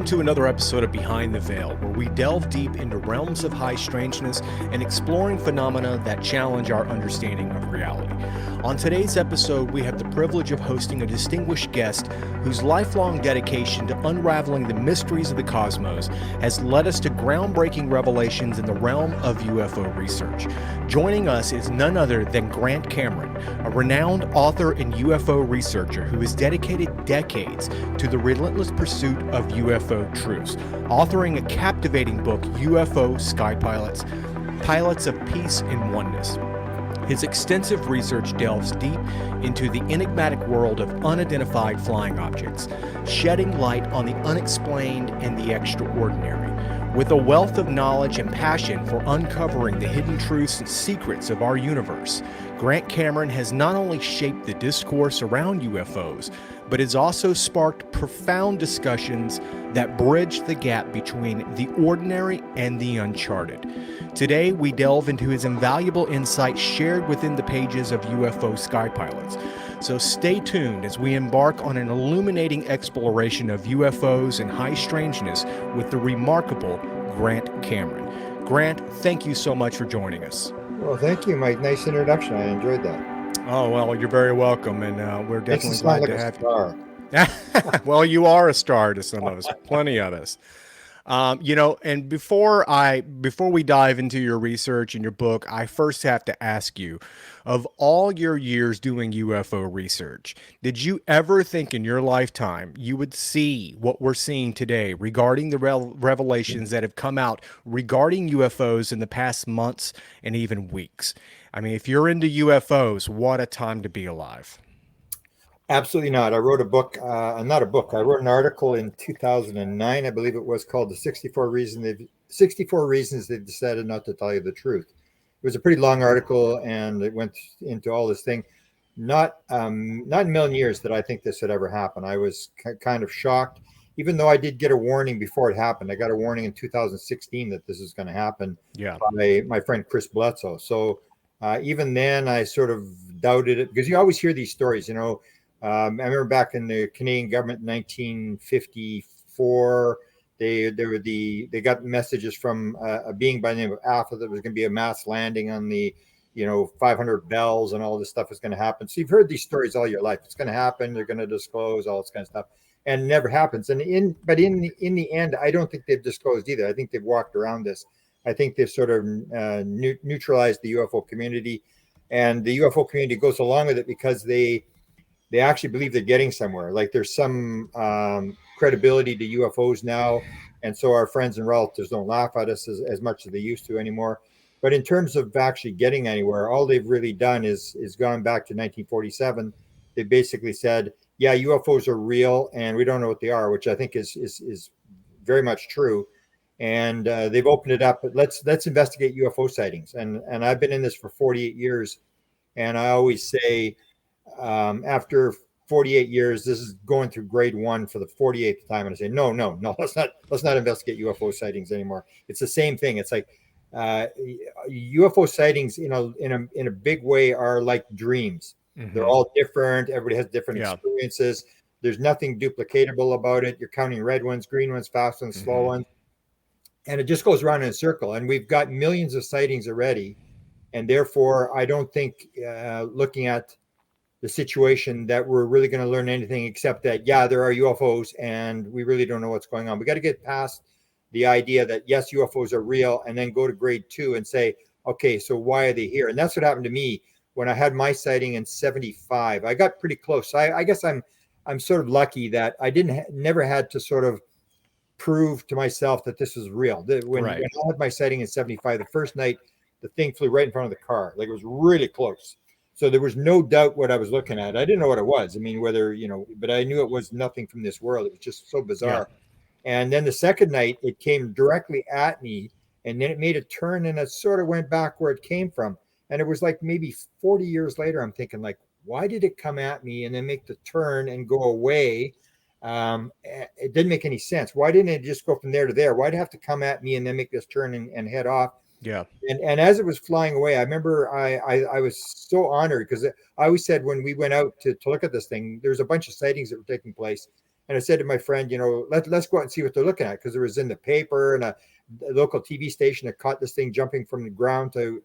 to another episode of Behind the Veil, where we delve deep into realms of high strangeness and exploring phenomena that challenge our understanding of reality. On today's episode, we have the privilege of hosting a distinguished guest whose lifelong dedication to unraveling the mysteries of the cosmos has led us to groundbreaking revelations in the realm of UFO research. Joining us is none other than Grant Cameron, a renowned author and UFO researcher who has dedicated decades to the relentless pursuit of UFO truths, authoring a captivating book, UFO Sky Pilots, Pilots of Peace and Oneness. His extensive research delves deep into the enigmatic world of unidentified flying objects, shedding light on the unexplained and the extraordinary. With a wealth of knowledge and passion for uncovering the hidden truths and secrets of our universe, Grant Cameron has not only shaped the discourse around UFOs, but has also sparked profound discussions that bridge the gap between the ordinary and the uncharted. Today, we delve into his invaluable insights shared within the pages of UFO Sky Pilots. So stay tuned as we embark on an illuminating exploration of UFOs and high strangeness with the remarkable Grant Cameron. Grant, thank you so much for joining us. Well, thank you, Mike. Nice introduction. I enjoyed that. Oh, well, you're very welcome, and we're definitely glad like to have star. you. Well, you are a star to some of us, plenty of us. And before we dive into your research and your book, I first have to ask you, of all your years doing UFO research, did you ever think in your lifetime you would see what we're seeing today regarding the revelations that have come out regarding UFOs in the past months and even weeks? I mean, if you're into UFOs, what a time to be alive. Absolutely not. I wrote a book, not a book. I wrote an article in 2009, I believe it was, called "The 64 Reasons They've Decided Not to Tell You the Truth." It was a pretty long article, and it went into all this thing. Not in a million years that I think this would ever happen. I was kind of shocked, even though I did get a warning before it happened. I got a warning in 2016 that this is going to happen by my friend Chris Bledsoe. So even then, I sort of doubted it, because you always hear these stories, I remember back in the Canadian government in 1954, they got messages from a being by the name of Alpha that was going to be a mass landing on the 500 bells, and all this stuff is going to happen. So you've heard these stories all your life. It's going to happen. They're going to disclose all this kind of stuff, and it never happens. And in the end, I don't think they've disclosed either. I think they've walked around this. I think they've sort of neutralized the UFO community, and the UFO community goes along with it because they actually believe they're getting somewhere. Like there's some credibility to UFOs now. And so our friends and relatives don't laugh at us as much as they used to anymore. But in terms of actually getting anywhere, all they've really done is gone back to 1947. They basically said, yeah, UFOs are real and we don't know what they are, which I think is very much true. And they've opened it up, but let's investigate UFO sightings. And I've been in this for 48 years. And I always say, after 48 years, this is going through grade 1 for the 48th time, and I say no, let's not investigate UFO sightings anymore. It's the same thing. It's like UFO sightings in a big way are like dreams. Mm-hmm. They're all different. Everybody has different experiences. There's nothing duplicatable about it. You're counting red ones, green ones, fast ones, slow ones, and it just goes around in a circle. And we've got millions of sightings already, and therefore I don't think looking at the situation that we're really going to learn anything except that, there are UFOs and we really don't know what's going on. We got to get past the idea that, yes, UFOs are real, and then go to grade 2 and say, okay, so why are they here? And that's what happened to me when I had my sighting in 75. I got pretty close. I guess I'm sort of lucky that I never had to sort of prove to myself that this is real. When I had my sighting in 75, the first night, the thing flew right in front of the car. Like, it was really close. So there was no doubt what I was looking at. I didn't know what it was. I mean, but I knew it was nothing from this world. It was just so bizarre. Yeah. And then the second night, it came directly at me, and then it made a turn, and it sort of went back where it came from. And it was like maybe 40 years later, I'm thinking, like, why did it come at me and then make the turn and go away? It didn't make any sense. Why didn't it just go from there to there? Why'd it have to come at me and then make this turn and head off? Yeah. And as it was flying away, I remember I was so honored, because I always said when we went out to look at this thing, there's a bunch of sightings that were taking place. And I said to my friend, let's go out and see what they're looking at, because it was in the paper, and a local TV station that caught this thing jumping from the ground to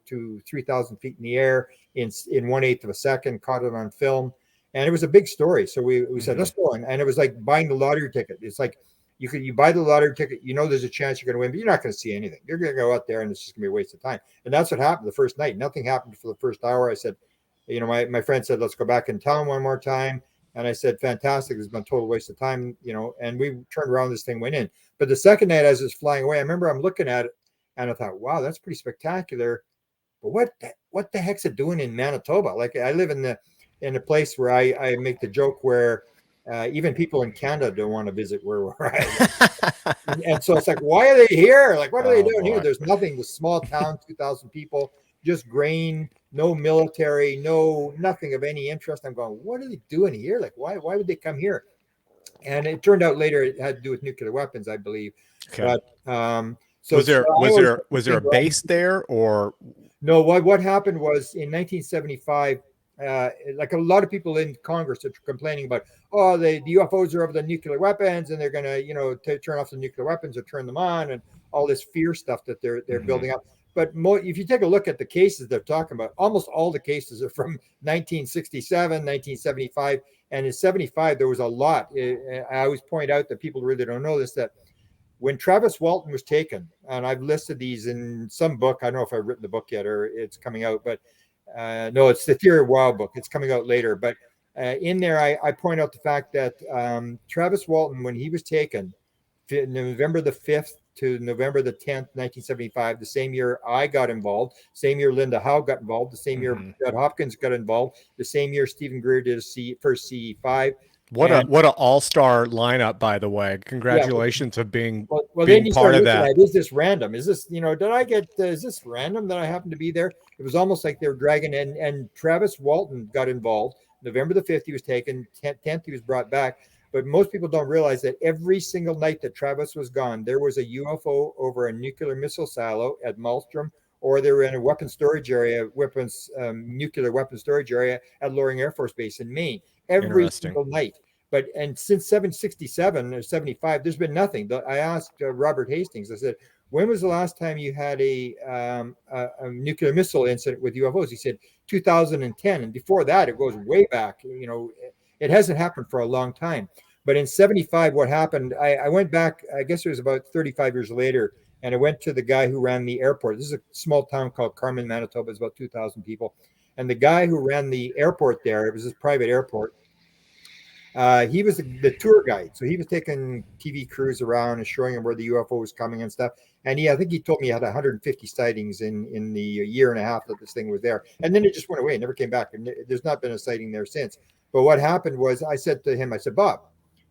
3,000 feet in the air in 1/8 of a second, caught it on film. And it was a big story. So we said, let's go. And it was like buying the lottery ticket. It's like you buy the lottery ticket, there's a chance you're going to win, but you're not going to see anything. You're going to go out there and it's just going to be a waste of time. And that's what happened the first night. Nothing happened for the first hour. I said, my friend said, let's go back and tell him one more time. And I said, fantastic. It's been a total waste of time, and we turned around, this thing went in. But the second night as it's flying away, I remember I'm looking at it and I thought, wow, that's pretty spectacular. But what the heck's it doing in Manitoba? Like, I live in a place where I make the joke where even people in Canada don't want to visit where we're at. And so it's like, why are they here? Like, what are they doing here? There's nothing. The small town, 2,000 people, just grain, no military, nothing of any interest. I'm going, what are they doing here? Like, why would they come here? And it turned out later it had to do with nuclear weapons, I believe. Okay. But so was there a base there, or no? What happened was in 1975. Like a lot of people in Congress are complaining about, the UFOs are over the nuclear weapons, and they're going to turn off the nuclear weapons or turn them on, and all this fear stuff that they're building up. But if you take a look at the cases they're talking about, almost all the cases are from 1967, 1975. And in 75, there was a lot. I always point out that people really don't know this, that when Travis Walton was taken, and I've listed these in some book, I don't know if I've written the book yet or it's coming out, but no, it's the Theory of Wow book. It's coming out later. But in there, I point out the fact that Travis Walton, when he was taken, November the 5th to November the 10th, 1975, the same year I got involved, same year Linda Howe got involved, the same year Judd Hopkins got involved, the same year Stephen Greer did a first CE5. What an all-star lineup, by the way. Congratulations of being then you part of that. Is this random? Is this, is this random that I happen to be there? It was almost like they were dragging in, and Travis Walton got involved. November the 5th, he was taken. 10th, he was brought back. But most people don't realize that every single night that Travis was gone, there was a UFO over a nuclear missile silo at Malmstrom, or they were in a nuclear weapons storage area at Loring Air Force Base in Maine. Every single night. And since 767 or 75, there's been nothing. I asked Robert Hastings, I said, when was the last time you had a nuclear missile incident with UFOs? He said 2010. And before that, it goes way back. It hasn't happened for a long time. But in 75, what happened, I went back, I guess it was about 35 years later, and I went to the guy who ran the airport. This is a small town called Carmen, Manitoba. It's about 2,000 people. And the guy who ran the airport there, it was his private airport, he was the tour guide. So he was taking TV crews around and showing them where the UFO was coming and stuff. And I think he told me he had 150 sightings in the year and a half that this thing was there. And then it just went away, never came back. And there's not been a sighting there since. But what happened was, I said to him, I said, Bob,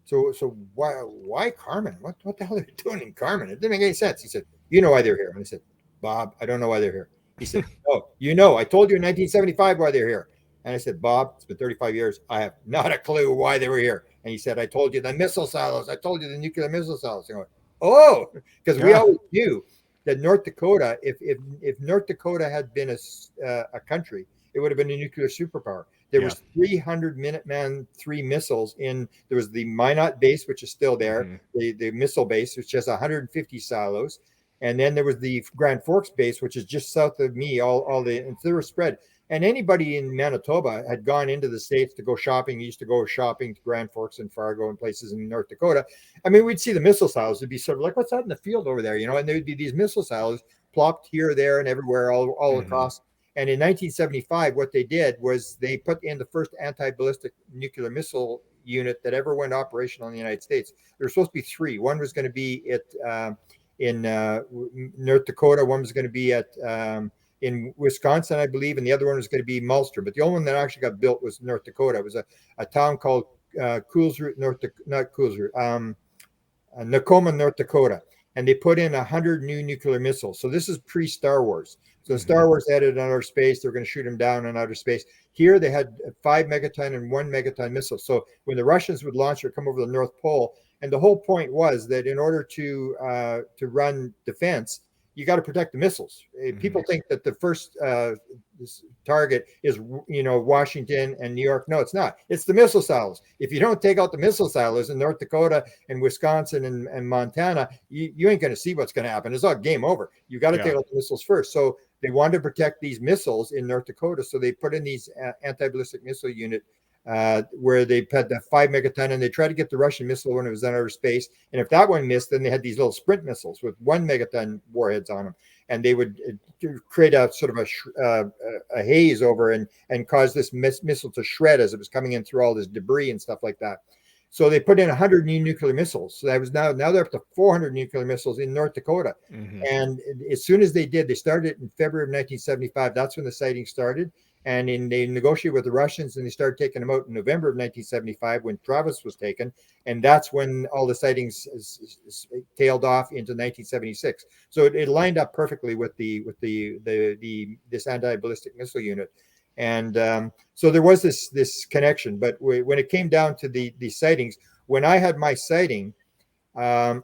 so why Carmen? What the hell are they doing in Carmen? It didn't make any sense. He said, you know why they're here. And I said, Bob, I don't know why they're here. He said, oh, I told you in 1975 why they're here. And I said, Bob, it's been 35 years. I have not a clue why they were here. And he said, I told you the missile silos. I told you the nuclear missile silos. I went, oh, because we always knew that North Dakota, if North Dakota had been a country, it would have been a nuclear superpower. There was 300 Minuteman III missiles there was the Minot base, which is still there, the missile base, which has 150 silos. And then there was the Grand Forks base, which is just south of me, and they were spread. And anybody in Manitoba had gone into the States to go shopping. We used to go shopping to Grand Forks and Fargo and places in North Dakota. I mean, we'd see the missile silos. It'd be sort of like, what's that in the field over there? And there'd be these missile silos plopped here, there, and everywhere, all across. And in 1975, what they did was they put in the first anti-ballistic nuclear missile unit that ever went operational in the United States. There were supposed to be 3. One was going to be in North Dakota. One was going to be in Wisconsin, I believe, and the other one was going to be Malmstrom. But the only one that actually got built was North Dakota. It was a town called Nakoma, North Dakota. And they put in 100 new nuclear missiles. So this is pre-Star Wars. So Star Wars headed in outer space. They're going to shoot them down in outer space. Here they had 5 megaton and 1 megaton missile. So when the Russians would launch or come over the North Pole, and the whole point was that in order to run defense, you got to protect the missiles. People think that the first target is, Washington and New York. No, it's not. It's the missile silos. If you don't take out the missile silos in North Dakota and Wisconsin and Montana, you ain't going to see what's going to happen. It's all game over. You got to take out the missiles first. So they wanted to protect these missiles in North Dakota. So they put in these anti-ballistic missile unit where they had the 5 megaton, and they tried to get the Russian missile when it was in outer space. And if that one missed, then they had these little sprint missiles with 1 megaton warheads on them, and they would create a sort of a haze over and cause this missile to shred as it was coming in through all this debris and stuff like that. So they put in 100 new nuclear missiles. So that was now they're up to 400 nuclear missiles in North Dakota. And as soon as they did, they started in February of 1975. That's when the sightings started. And they negotiated with the Russians, and they started taking them out in November of 1975 when Travis was taken. And that's when all the sightings tailed off into 1976. So it lined up perfectly with this anti-ballistic missile unit. And so there was this connection. But when it came down to the sightings, when I had my sighting, I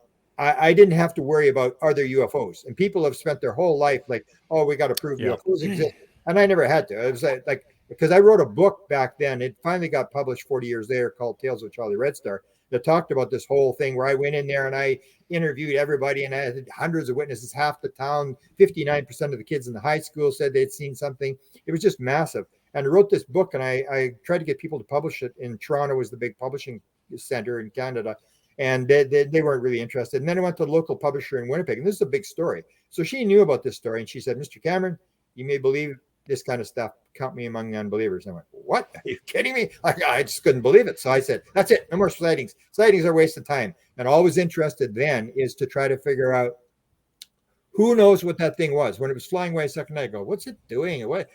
didn't have to worry about, are there UFOs? And people have spent their whole life like, oh, we got to prove UFOs exist. And I never had to. It was like because I wrote a book back then. It finally got published 40 years later called Tales of Charlie Red Star that talked about this whole thing where I went in there and I interviewed everybody, and I had hundreds of witnesses, half the town, 59% of the kids in the high school said they'd seen something. It was just massive. And I wrote this book, and I tried to get people to publish it. In Toronto was the big publishing center in Canada. And they weren't really interested. And then I went to the local publisher in Winnipeg, and this is a big story. So she knew about this story, and she said, Mr. Cameron, you may believe this kind of stuff, count me among the unbelievers. And I went, what? Are you kidding me? I just couldn't believe it. So I said, that's it. No more sightings. Sightings are a waste of time. And all I was interested then is to try to figure out who knows what that thing was. When it was flying away a second night, I go, what's it doing? What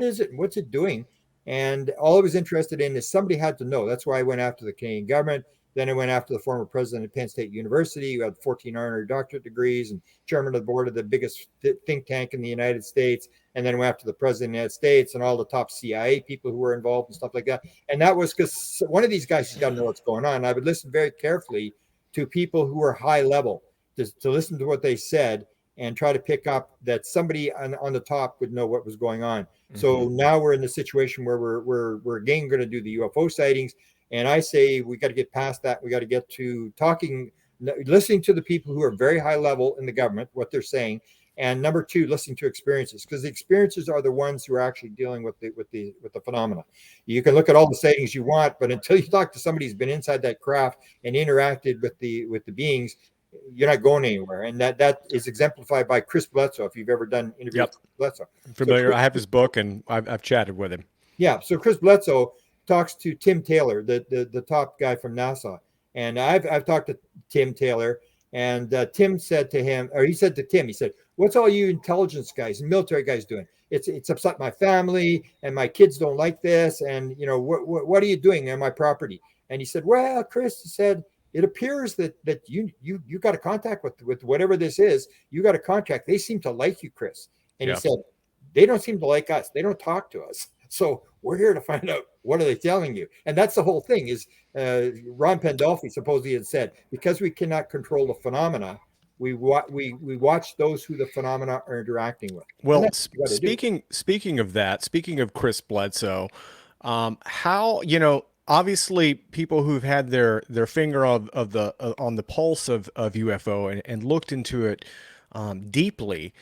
is it? What's it doing? And all I was interested in is somebody had to know. That's why I went after the Canadian government. Then I went after the former president of Penn State University, who had 14 honorary doctorate degrees and chairman of the board of the biggest think tank in the United States. And then went after the president of the United States and all the top CIA people who were involved and stuff like that. And that was because one of these guys has got to know what's going on. And I would listen very carefully to people who were high level to listen to what they said and try to pick up that somebody on the top would know what was going on. So now we're in the situation where we're again going to do the UFO sightings. And I say we got to get past that. We got to get to listening to the people who are very high level in the government, what they're saying. And number two, listening to experiences, because the experiences are the ones who are actually dealing with the phenomena. You can look at all the sightings you want, but until you talk to somebody who's been inside that craft and interacted with the beings, you're not going anywhere. And that is exemplified by Chris Bledsoe. If you've ever done interviews with Bledsoe, I'm familiar. I have his book, and I've chatted with him. Yeah. So Chris Bledsoe talks to Tim Taylor, the top guy from NASA, and I've talked to Tim Taylor, and Tim said to him, or he said to Tim, he said, "What's all you intelligence guys and military guys doing? It's upset my family, and my kids don't like this, and what are you doing on my property?" And he said, "Well, Chris," he said, "it appears that you got a contact with whatever this is. You got a contact. They seem to like you, Chris." And he said, "They don't seem to like us. They don't talk to us. So we're here to find out, what are they telling you?" And that's the whole thing is Ron Pandolfi supposedly had said, because we cannot control the phenomena, we watch those who the phenomena are interacting with. Well, speaking of that, speaking of Chris Bledsoe, how, obviously people who've had their finger on the pulse of UFO and looked into it deeply,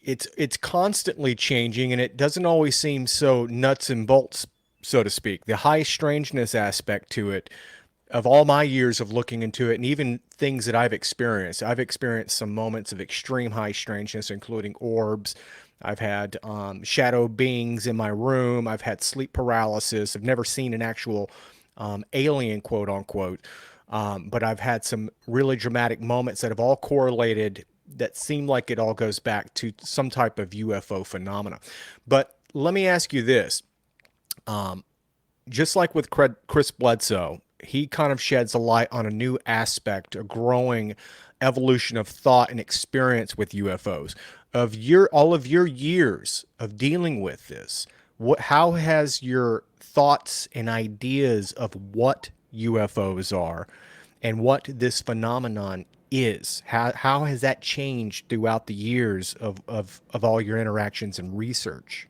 it's constantly changing, and it doesn't always seem so nuts and bolts, so to speak. The high strangeness aspect to it, of all my years of looking into it, and even things that I've experienced some moments of extreme high strangeness, including orbs. I've had shadow beings in my room. I've had sleep paralysis. I've never seen an actual alien, quote unquote, but I've had some really dramatic moments that have all correlated, that seem like it all goes back to some type of UFO phenomena. But let me ask you this. Just like with Chris Bledsoe, he kind of sheds a light on a new aspect, a growing evolution of thought and experience with UFOs. All of your years of dealing with this, how has your thoughts and ideas of what UFOs are and what this phenomenon is? How has that changed throughout the years of all your interactions and research?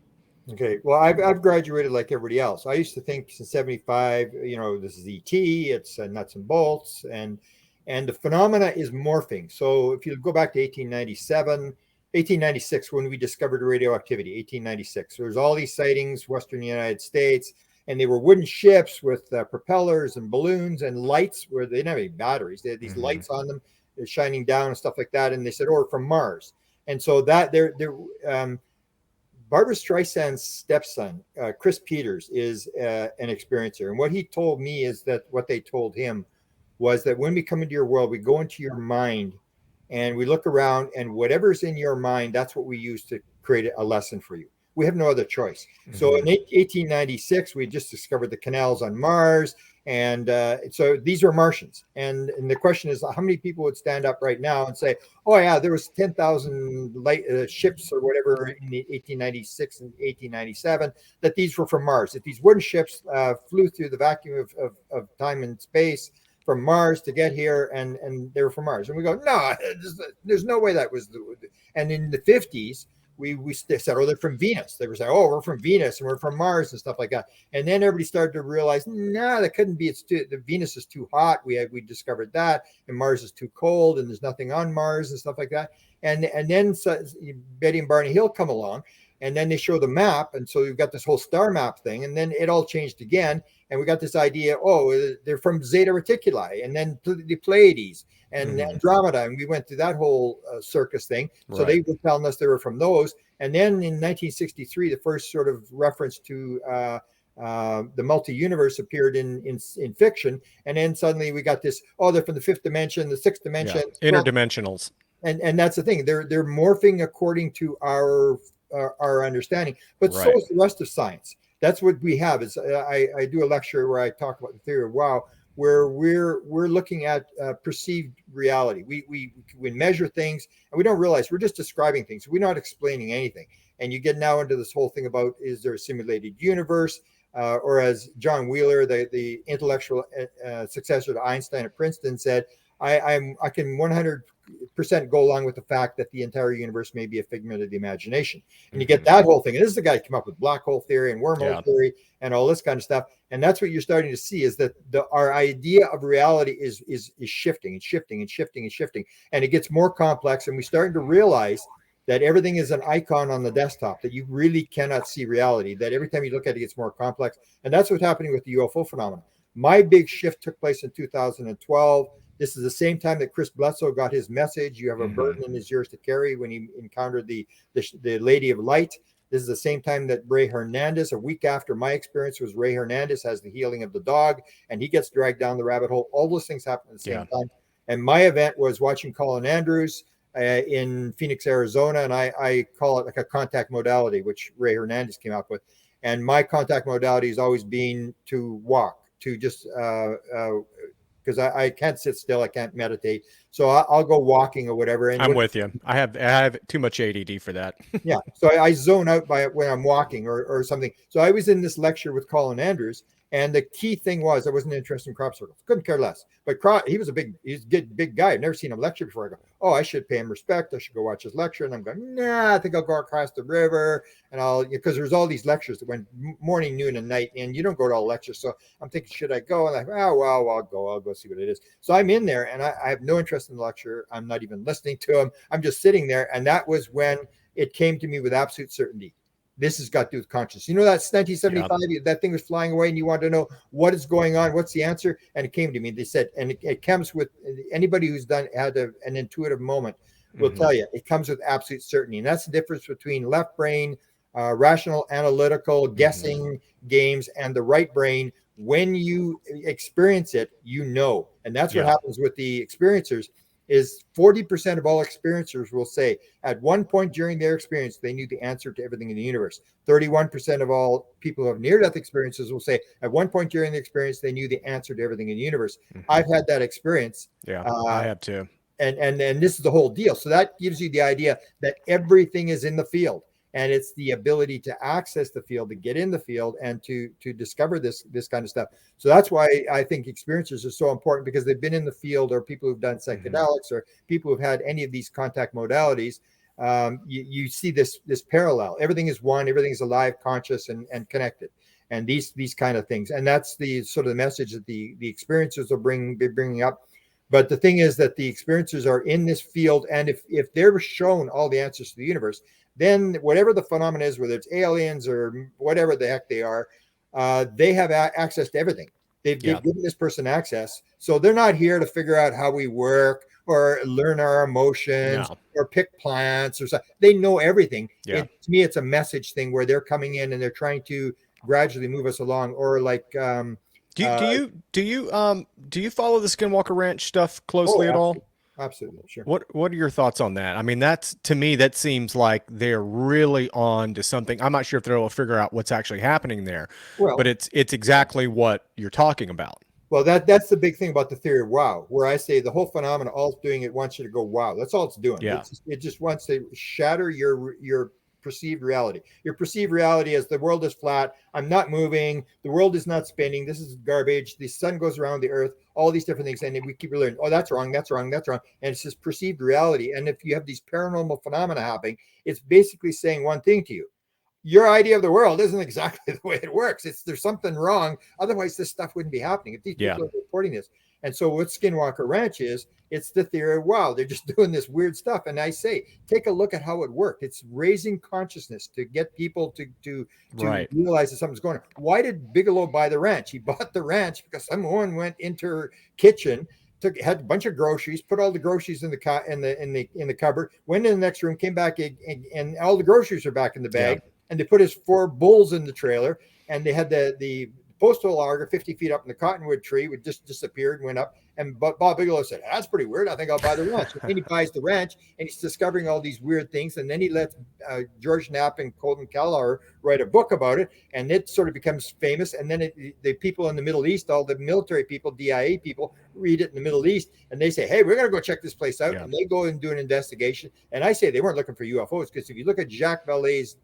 Okay. Well, I've graduated like everybody else. I used to think since 75, this is ET, it's nuts and bolts, and the phenomena is morphing. So if you go back to 1896, when we discovered radioactivity, 1896, there's all these sightings, Western United States, and they were wooden ships with propellers and balloons and lights where they didn't have any batteries. They had these lights on them shining down and stuff like that. And they said, oh, from Mars. And so that Barbara Streisand's stepson, Chris Peters, is an experiencer. And what he told me is that what they told him was that when we come into your world, we go into your mind and we look around, and whatever's in your mind, that's what we use to create a lesson for you. We have no other choice. So in 1896, we just discovered the canals on Mars. And so these are Martians. And the question is, how many people would stand up right now and say, oh, yeah, there was 10,000 ships or whatever in 1896 and 1897, that these were from Mars, that these wooden ships flew through the vacuum of time and space from Mars to get here, and they were from Mars. And we go, no, there's no way that was. And in the 50s, we said, oh, they're from Venus. They were saying, oh, we're from Venus and we're from Mars and stuff like that. And then everybody started to realize, no, that couldn't be. The Venus is too hot. We discovered that, and Mars is too cold, and there's nothing on Mars and stuff like that. And then Betty and Barney Hill come along, and then they show the map, and so you've got this whole star map thing, and then it all changed again, and we got this idea, oh, they're from Zeta Reticuli, and then the Pleiades and Andromeda, and we went through that whole circus thing. So they were telling us they were from those, and then in 1963, the first sort of reference to the multi-universe appeared in fiction, and then suddenly we got this, oh, they're from the fifth dimension, the sixth dimension, interdimensionals, and that's the thing, they're morphing according to our understanding, but so is the rest of science. That's what we have. Is I do a lecture where I talk about the theory of wow, where we're looking at perceived reality. We measure things and we don't realize we're just describing things. We're not explaining anything. And you get now into this whole thing about, is there a simulated universe? Or as John Wheeler, the intellectual successor to Einstein at Princeton, said, I can 100% go along with the fact that the entire universe may be a figment of the imagination. And you get that whole thing. And this is the guy who came up with black hole theory and wormhole theory and all this kind of stuff. And that's what you're starting to see, is that our idea of reality is shifting and shifting and shifting and shifting. And it gets more complex. And we're starting to realize that everything is an icon on the desktop, that you really cannot see reality, that every time you look at it, it gets more complex. And that's what's happening with the UFO phenomenon. My big shift took place in 2012. This is the same time that Chris Bledsoe got his message. You have a burden in his yours to carry, when he encountered the Lady of Light. This is the same time that Ray Hernandez, a week after my experience, was Ray Hernandez has the healing of the dog, and he gets dragged down the rabbit hole. All those things happen at the same time. And my event was watching Colin Andrews in Phoenix, Arizona, and I call it like a contact modality, which Ray Hernandez came up with. And my contact modality has always been to walk, to just because I can't sit still, I can't meditate, so I'll go walking or whatever. And I'm with you. I have too much ADD for that. Yeah, so I zone out when I'm walking or something. So I was in this lecture with Colin Andrews, and the key thing was I wasn't interested in crop circles. Couldn't care less. But he's a big guy. I've never seen him lecture before. I go, oh, I should pay him respect. I should go watch his lecture. And I'm going, nah, I think I'll go across the river, and because there's all these lectures that went morning, noon, and night, and you don't go to all lectures. So I'm thinking, should I go? And I'm like, oh, well, I'll go see what it is. So I'm in there, and I have no interest in the lecture. I'm not even listening to him. I'm just sitting there. And that was when it came to me with absolute certainty. This has got to do with consciousness. That's 1975. That thing was flying away, and you want to know what is going on. What's the answer? And it came to me. They said, and it comes with anybody who's had an intuitive moment will tell you it comes with absolute certainty. And that's the difference between left brain, rational, analytical, guessing games, and the right brain. When you experience it, and that's what happens with the experiencers. Is 40% of all experiencers will say at one point during their experience, they knew the answer to everything in the universe. 31% of all people who have near-death experiences will say at one point during the experience, they knew the answer to everything in the universe. I've had that experience. Yeah, I have too. And this is the whole deal. So that gives you the idea that everything is in the field. and it's the ability to access the field, to get in the field, and to discover this kind of stuff. So that's why I think experiencers are so important, because they've been in the field, or people who've done psychedelics, or people who've had any of these contact modalities. You see this parallel. Everything is one. Everything is alive, conscious, and connected. And these kind of things. And that's the sort of the message that the experiencers will be bringing up. But the thing is that the experiencers are in this field, and if they're shown all the answers to the universe, then whatever the phenomenon is, whether it's aliens or whatever the heck they are, they have access to everything. They've given this person access. So they're not here to figure out how we work or learn our emotions or pick plants or something. They know everything. To me, it's a message thing where they're coming in and they're trying to gradually move us along, or like do you follow the Skinwalker Ranch stuff closely at all? Absolutely, sure. What are your thoughts on that? I mean, that's, to me, that seems like they're really on to something. I'm not sure if they'll figure out what's actually happening there, but it's exactly what you're talking about. Well, that's the big thing about the theory of wow, where I say the whole phenomena, all it's doing, it wants you to go wow. That's all it's doing. It just wants to shatter your perceived reality. Your perceived reality is the world is flat. I'm not moving. The world is not spinning. This is garbage. The sun goes around the earth. All these different things, and we keep learning. Oh, that's wrong. That's wrong. That's wrong. And it's this perceived reality. And if you have these paranormal phenomena happening, it's basically saying one thing to you: your idea of the world isn't exactly the way it works. There's something wrong. Otherwise, this stuff wouldn't be happening. If these people are reporting this. And so what Skinwalker Ranch is, it's the theory of wow, they're just doing this weird stuff. And I say, take a look at how it worked. It's raising consciousness to get people to realize that something's going on. Why did Bigelow buy the ranch? He bought the ranch because someone went into her kitchen, had a bunch of groceries, put all the groceries in the cupboard, went in the next room, came back, and all the groceries are back in the bag. And they put his 4 bulls in the trailer, and they had the postal auger 50 feet up in the cottonwood tree, would just disappeared and went up. And Bob Bigelow said, that's pretty weird. I think I'll buy the ranch. And then he buys the ranch, and he's discovering all these weird things. And then he lets George Knapp and Colton Callagher write a book about it, and it sort of becomes famous. And then the people in the Middle East, all the military people, DIA people, read it in the Middle East, and they say, hey, we're going to go check this place out. And they go and do an investigation. And I say they weren't looking for UFOs, because if you look at Jacques Vallée's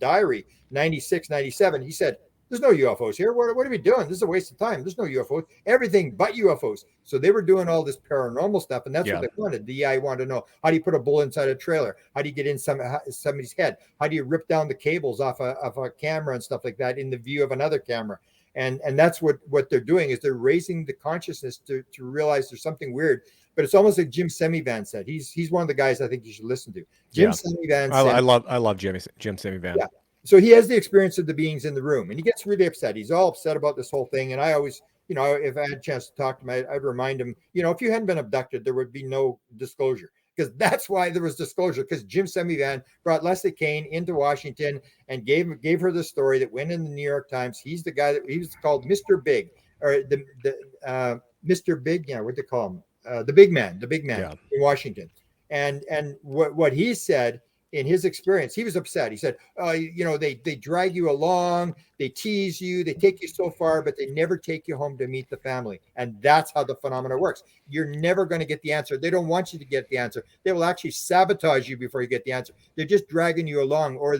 diary, 96, 97, he said, there's no UFOs here. What are we doing? This is a waste of time. There's no UFOs. Everything but UFOs. So they were doing all this paranormal stuff, and that's what they wanted. The DI wanted to know, how do you put a bull inside a trailer? How do you get in somebody's head? How do you rip down the cables off a camera and stuff like that in the view of another camera? And that's what they're doing, is they're raising the consciousness to realize there's something weird. But it's almost like Jim Semivan said. He's one of the guys I think you should listen to. Jim Semivan said, I love Jim Semivan. Yeah. So he has the experience of the beings in the room, and he gets really upset. He's all upset about this whole thing. And I always, if I had a chance to talk to him, I'd remind him, if you hadn't been abducted, there would be no disclosure, because that's why there was disclosure, because Jim Semivan brought Leslie Kane into Washington and gave her the story that went in the New York Times. He's the guy that he was called Mr. Big, or the Mr. Big, what they call him, the big man in Washington. And what he said, in his experience, he was upset. He said, they drag you along, they tease you, they take you so far, but they never take you home to meet the family. And that's how the phenomena works. You're never going to get the answer. They don't want you to get the answer. They will actually sabotage you before you get the answer. They're just dragging you along. Or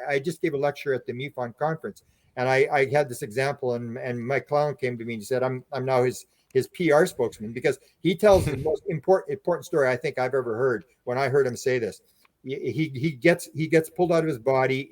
I just gave a lecture at the MUFON conference, and I had this example, and Mike Clown came to me and he said, I'm now his PR spokesman, because he tells the most important story I think I've ever heard when I heard him say this. He gets pulled out of his body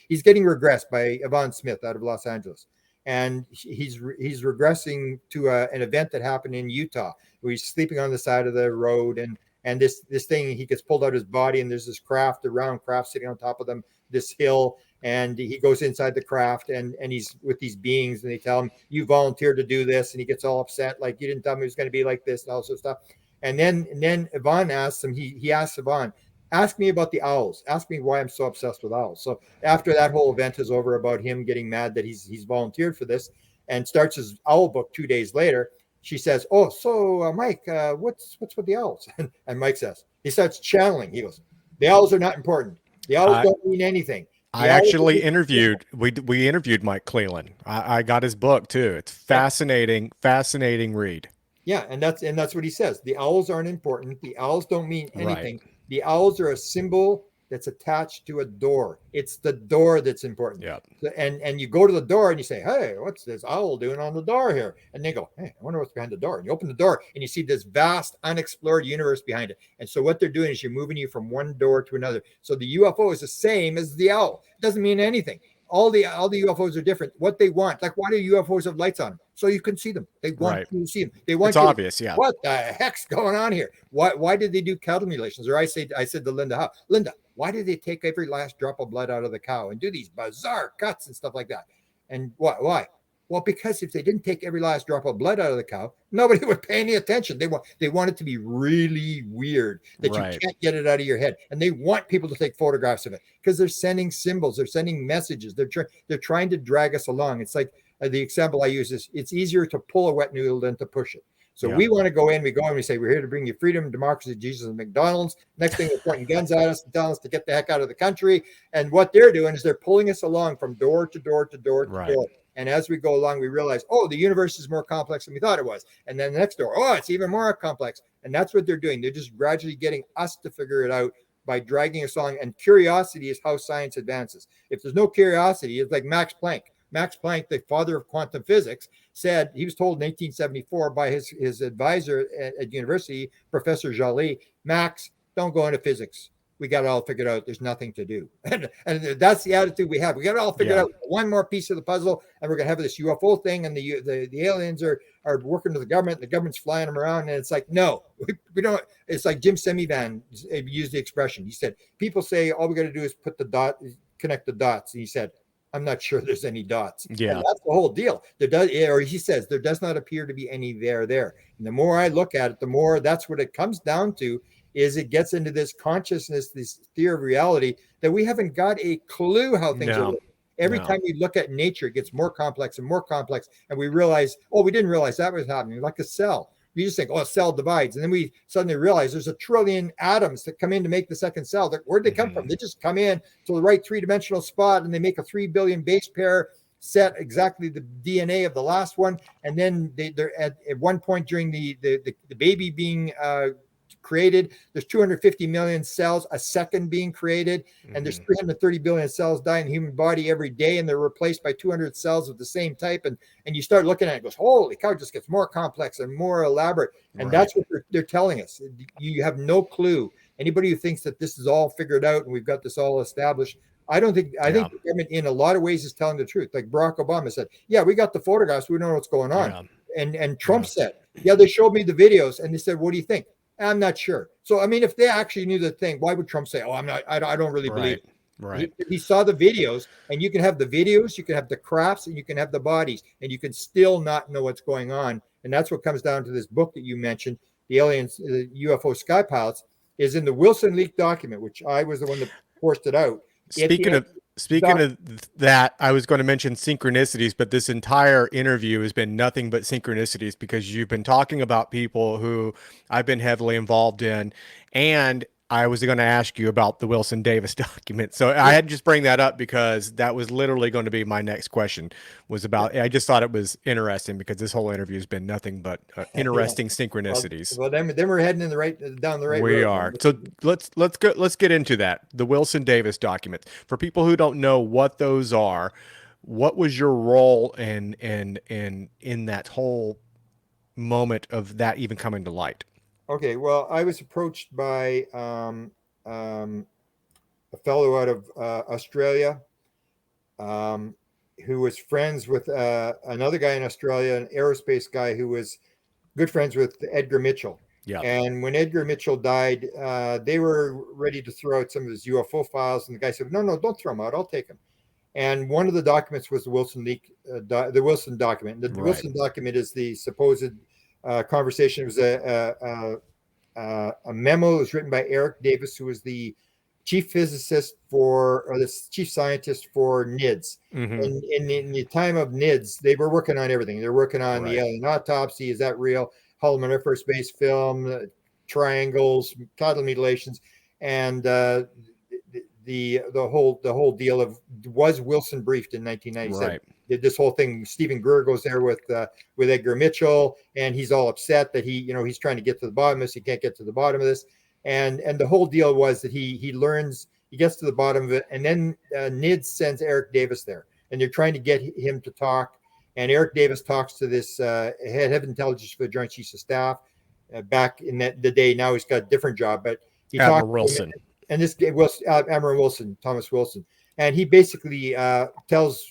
he's getting regressed by Yvonne Smith out of Los Angeles, and he's regressing to an event that happened in Utah, where he's sleeping on the side of the road, and this thing, he gets pulled out of his body, and there's this craft, a round craft sitting on top of them, this hill, and he goes inside the craft, and he's with these beings, and they tell him, you volunteered to do this, and he gets all upset, like, you didn't tell me it was going to be like this, and all this stuff. And then Yvonne asks him, he asks Yvonne, ask me about the owls. Ask me why I'm so obsessed with owls. So after that whole event is over about him getting mad that he's volunteered for this, and starts his owl book 2 days later, she says, oh, so Mike, what's with the owls? And Mike says, he starts channeling. He goes, the owls are not important. The owls don't mean anything. I actually interviewed, we interviewed Mike Cleland. I got his book too. It's fascinating read. Yeah. And that's what he says. The owls aren't important. The owls don't mean anything. Right. The owls are a symbol that's attached to a door. It's the door that's important. Yeah. And you go to the door and you say, hey, what's this owl doing on the door here? And they go, hey, I wonder what's behind the door. And you open the door and you see this vast unexplored universe behind it. And so what they're doing is you're moving you from one door to another. So the UFO is the same as the owl. It doesn't mean anything. All the UFOs are different. What they want, like, why do UFOs have lights on them? So you can see them. They want you to see them. They want it's obvious. Yeah. What the heck's going on here? Why did they do cattle mutilations? Or I said to Linda, Linda, why did they take every last drop of blood out of the cow and do these bizarre cuts and stuff like that? And why? Well, because if they didn't take every last drop of blood out of the cow, nobody would pay any attention. They want it to be really weird that you can't get it out of your head. And they want people to take photographs of it because they're sending symbols, they're sending messages, they're trying to drag us along. It's like the example I use is it's easier to pull a wet noodle than to push it. So we want to go in, we say, we're here to bring you freedom, democracy, Jesus, and McDonald's. Next thing, they're pointing guns at us and telling us to get the heck out of the country. And what they're doing is they're pulling us along from door to door to door to door. And as we go along, we realize, oh, the universe is more complex than we thought it was. And then the next door, oh, it's even more complex. And that's what they're doing. They're just gradually getting us to figure it out by dragging us along. And curiosity is how science advances. If there's no curiosity, it's like Max Planck. Max Planck, the father of quantum physics, said, he was told in 1874 by his advisor at university, Professor Joly, Max, don't go into physics. We got it all figured out. There's nothing to do. And that's the attitude we have. We got it all figured out. One more piece of the puzzle, and we're going to have this UFO thing, and the aliens are working with the government. The government's flying them around, and it's like, no, we don't. It's like Jim Semivan used the expression. He said, people say all we got to do is connect the dots. And he said, I'm not sure there's any dots. Yeah. And that's the whole deal. He says, there does not appear to be any there. And the more I look at it, the more that's what it comes down to, is it gets into this consciousness, this theory of reality that we haven't got a clue how things are. Every time we look at nature, it gets more complex and more complex. And we realize, oh, we didn't realize that was happening, like a cell. You just think, oh, a cell divides. And then we suddenly realize there's 1 trillion atoms that come in to make the second cell. Where'd they come from? They just come in to the right three-dimensional spot, and they make a 3 billion base pair set exactly the DNA of the last one. And then they're at one point during the baby being created, there's 250 million cells a second being created, and there's 330 billion cells die in the human body every day, and they're replaced by 200 cells of the same type. And you start looking at it, and goes, holy cow, it just gets more complex and more elaborate. And that's what they're telling us. You have no clue. Anybody who thinks that this is all figured out and we've got this all established, I think the government in a lot of ways is telling the truth. Like Barack Obama said, yeah, we got the photographs, we know what's going on. And Trump said, yeah, they showed me the videos, and they said, what do you think? I'm not sure. So, I mean, if they actually knew the thing, why would Trump say, oh, I don't really believe it. Right. He saw the videos, and you can have the videos, you can have the crafts, and you can have the bodies, and you can still not know what's going on. And that's what comes down to this book that you mentioned, the aliens, the UFO Sky Pilots, is in the Wilson leaked document, which I was the one that forced it out. Speaking of that, I was going to mention synchronicities, but this entire interview has been nothing but synchronicities, because you've been talking about people who I've been heavily involved in, and I was going to ask you about the Wilson Davis document. So I had to just bring that up because that was literally going to be my next question, was about, I just thought it was interesting because this whole interview has been nothing but interesting synchronicities. Well, then we're heading in down the right road. We are. So let's get into that. The Wilson Davis documents. For people who don't know what those are, what was your role in that whole moment of that even coming to light? Okay, well, I was approached by a fellow out of Australia who was friends with another guy in Australia, an aerospace guy who was good friends with Edgar Mitchell. Yeah. And when Edgar Mitchell died, they were ready to throw out some of his UFO files, and the guy said, "No, don't throw them out. I'll take them." And one of the documents was the Wilson the Wilson document. The Wilson document is the supposed conversation. It was a memo that was written by Eric Davis, who was the chief physicist or the chief scientist for NIDS. And in the time of NIDS, they were working on everything. They're working on the alien autopsy. Is that real? Holomorphic base film, triangles, cattle mutilations, and the whole deal of, was Wilson briefed in 1997? Did this whole thing? Stephen Greer goes there with Edgar Mitchell, and he's all upset that he's trying to get to the bottom of this. He can't get to the bottom of this, and the whole deal was that he learns He gets to the bottom of it, and then NIDS sends Eric Davis there, and they're trying to get him to talk. And Eric Davis talks to this head of intelligence for the Joint Chiefs of Staff back in the day. Now he's got a different job, but he Admiral talked Wilson. to him, and this was Admiral Wilson, Thomas Wilson, and he basically tells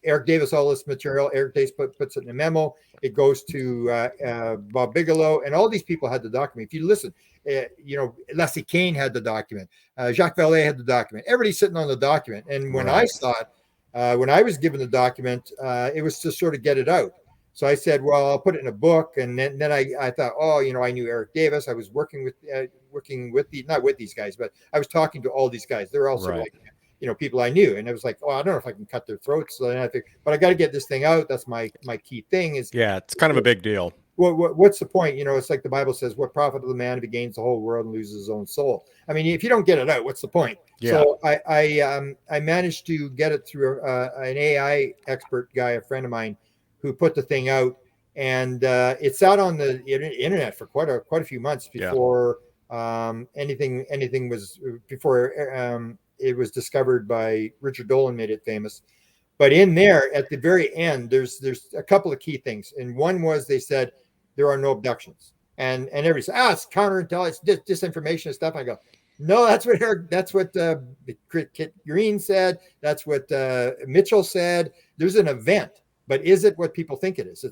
Eric Davis all this material. Eric Davis puts it in a memo. It goes to Bob Bigelow, and all these people had the document. If you listen, Leslie Kane had the document. Jacques Vallée had the document. Everybody's sitting on the document. And when I saw it, when I was given the document, it was to sort of get it out. So I said, well, I'll put it in a book. And then I thought, I knew Eric Davis. I was working with not with these guys, but I was talking to all these guys. They're also like, people I knew. And it was like, I don't know if I can cut their throats. So then I think, but I got to get this thing out. That's my key thing is. Yeah, it's kind of a big deal. What's the point? It's like the Bible says, what profit of the man if he gains the whole world and loses his own soul? I mean, if you don't get it out, what's the point? Yeah. So I managed to get it through an AI expert guy, a friend of mine, who put the thing out, and it sat on the internet for quite a few months before anything was before it was discovered by Richard Dolan, made it famous. But in there, at the very end, there's a couple of key things, and one was they said there are no abductions, and everybody said, it's counterintelligence, disinformation and stuff. I go, no, that's what Kit Green said. That's what Mitchell said. There's an event, but is it what people think it is?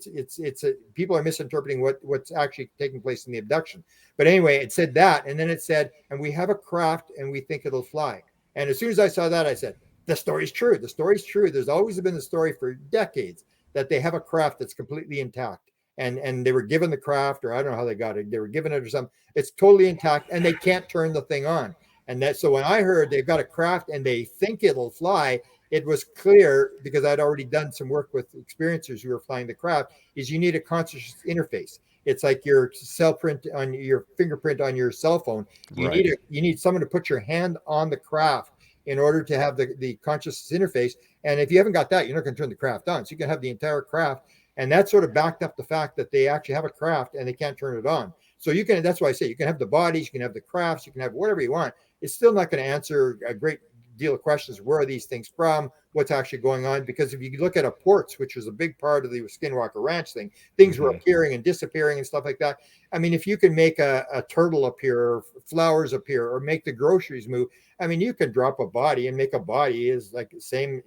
People are misinterpreting what's actually taking place in the abduction. But anyway, it said that, and then it said, and we have a craft, and we think it'll fly. And as soon as I saw that, I said, the story's true. The story's true. There's always been the story for decades that they have a craft that's completely intact. And they were given the craft, or I don't know how they got it. They were given it or something. It's totally intact, and they can't turn the thing on. And so when I heard they've got a craft and they think it'll fly, it was clear, because I'd already done some work with experiencers who were flying the craft, is you need a conscious interface. It's like your fingerprint on your cell phone. You need someone to put your hand on the craft in order to have the conscious interface. And if you haven't got that, you're not going to turn the craft on. So you can have the entire craft. And that sort of backed up the fact that they actually have a craft and they can't turn it on. So that's why I say you can have the bodies, you can have the crafts, you can have whatever you want. It's still not going to answer a great deal of questions. Where are these things from? What's actually going on? Because if you look at ports, which was a big part of the Skinwalker Ranch thing, things were appearing and disappearing and stuff like that. I mean, if you can make a turtle appear, or flowers appear, or make the groceries move, I mean, you can drop a body and make a body is like the same.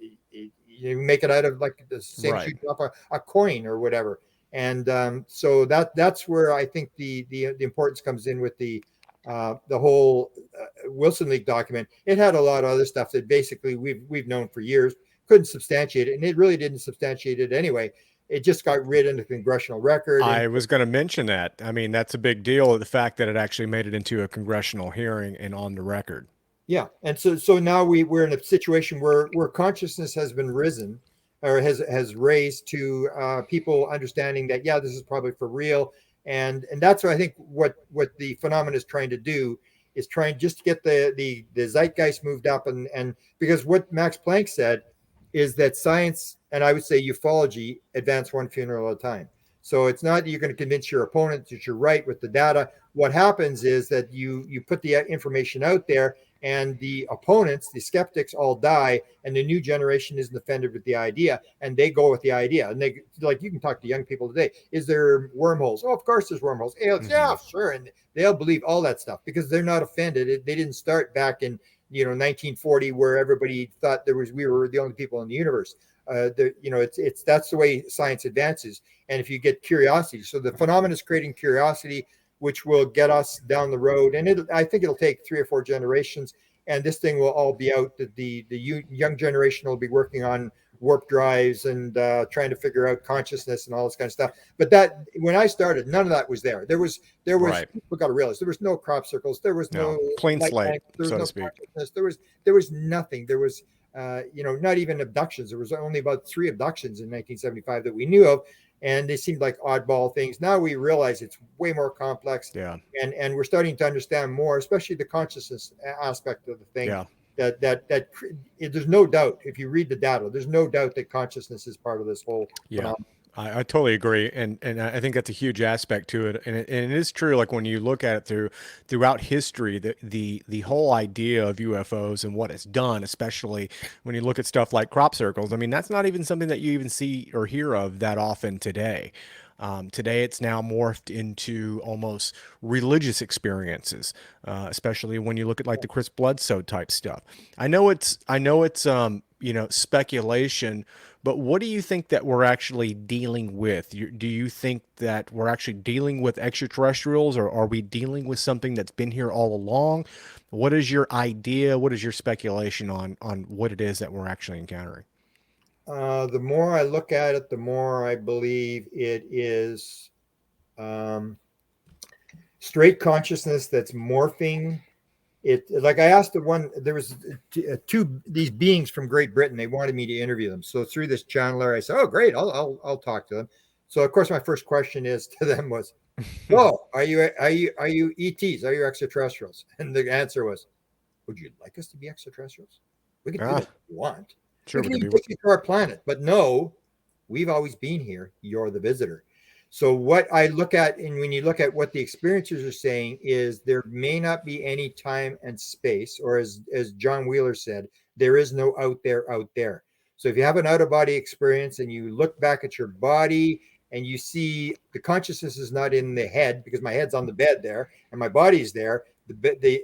You make it out of like the same. You drop a coin or whatever. And so that's where I think the importance comes in with the whole Wilson leak document. It had a lot of other stuff that basically we've known for years, couldn't substantiate it, and it really didn't substantiate it anyway. It just got rid of the congressional record. I was going to mention that. I mean, that's a big deal, the fact that it actually made it into a congressional hearing and on the record. Yeah, and so now we're in a situation where consciousness has been risen, or has raised to people understanding that this is probably for real. And that's what I think what the phenomenon is trying to do, is trying just to get the zeitgeist moved up, and because what Max Planck said is that science, and I would say ufology, advance one funeral at a time. So it's not that you're going to convince your opponent that you're right with the data. What happens is that you put the information out there, and the opponents, the skeptics, all die, and the new generation isn't offended with the idea, and they go with the idea. And they, like, you can talk to young people today. Is there wormholes? Oh, of course there's wormholes. Yeah, sure. And they'll believe all that stuff because they're not offended. They didn't start back in 1940, where everybody thought we were the only people in the universe. That's the way science advances. And if you get curiosity, so the phenomenon is creating curiosity, which will get us down the road. And I think it'll take 3 or 4 generations, and this thing will all be out. The young generation will be working on warp drives and trying to figure out consciousness and all this kind of stuff. But that, when I started, none of that was there. There was right. People got to realize there was no crop circles. There was no clean slate, there was so no to speak. There was nothing. There was not even abductions. There was only about 3 abductions in 1975 that we knew of. And they seemed like oddball things. Now we realize it's way more complex. Yeah. And we're starting to understand more, especially the consciousness aspect of the thing. Yeah. That there's no doubt, if you read the data, there's no doubt that consciousness is part of this whole phenomenon. I totally agree, and I think that's a huge aspect to it, and it is true. Like when you look at it throughout history, the whole idea of UFOs and what it's done, especially when you look at stuff like crop circles. I mean, that's not even something that you even see or hear of that often today. Today, it's now morphed into almost religious experiences, especially when you look at like the Chris Bledsoe type stuff. I know it's speculation, but what do you think that we're actually dealing with? Do you think that we're actually dealing with extraterrestrials, or are we dealing with something that's been here all along? What is your idea? What is your speculation on what it is that we're actually encountering? The more I look at it, the more I believe it is um, straight consciousness that's morphing. It like I asked the one there was two these beings from Great Britain. They wanted me to interview them. So through this channeler, I said, "Oh, great! I'll talk to them." So of course, my first question is to them was, "Well, are you ETs? Are you extraterrestrials?" And the answer was, "Would you like us to be extraterrestrials? We can do that Ah, if you want. We sure, we can could even be. take you to our planet, but no, we've always been here. You're the visitor." So what I look at, and when you look at what the experiencers are saying, is there may not be any time and space, or as John Wheeler said, there is no out there out there. So if you have an out of body experience and you look back at your body and you see the consciousness is not in the head because my head's on the bed there and my body's there.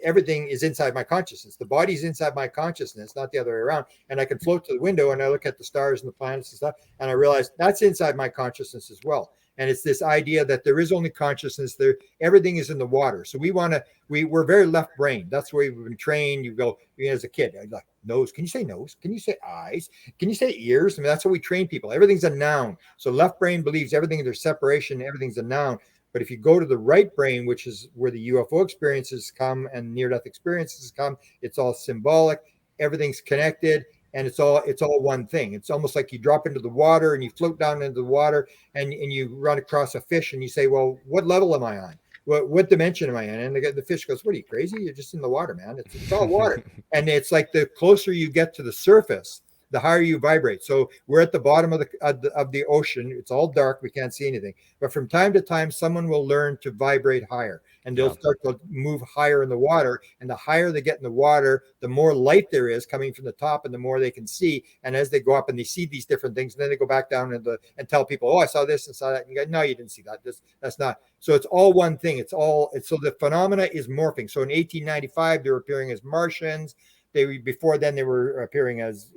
Everything is inside my consciousness. The body's inside my consciousness, not the other way around. And I can float to the window and I look at the stars and the planets and stuff, and I realize that's inside my consciousness as well. And it's this idea that there is only consciousness. There, everything is in the water. So we're very left brain. That's the way we've been trained. You go, as a kid, like nose. Can you say nose? Can you say eyes? Can you say ears? I mean, that's how we train people. Everything's a noun. So left brain believes everything, there's separation, everything's a noun. But if you go to the right brain, which is where the UFO experiences come and near-death experiences come, it's all symbolic. Everything's connected, and it's all one thing. It's almost like you drop into the water and you float down into the water, and you run across a fish and you say, "Well, what level am I on? What dimension am I in?" And the fish goes, "What are you, crazy? You're just in the water, man. It's all water." And it's like the closer you get to the surface, the higher you vibrate. So we're at the bottom of the ocean. It's all dark. We can't see anything. But from time to time, someone will learn to vibrate higher, and they'll Yeah. start to move higher in the water. And the higher they get in the water, the more light there is coming from the top, and the more they can see. And as they go up and they see these different things, and then they go back down and tell people, "Oh, I saw this and saw that." And you go, "No, you didn't see that. That's not." So it's all one thing. So the phenomena is morphing. So in 1895, they're appearing as Martians. Before then they were appearing as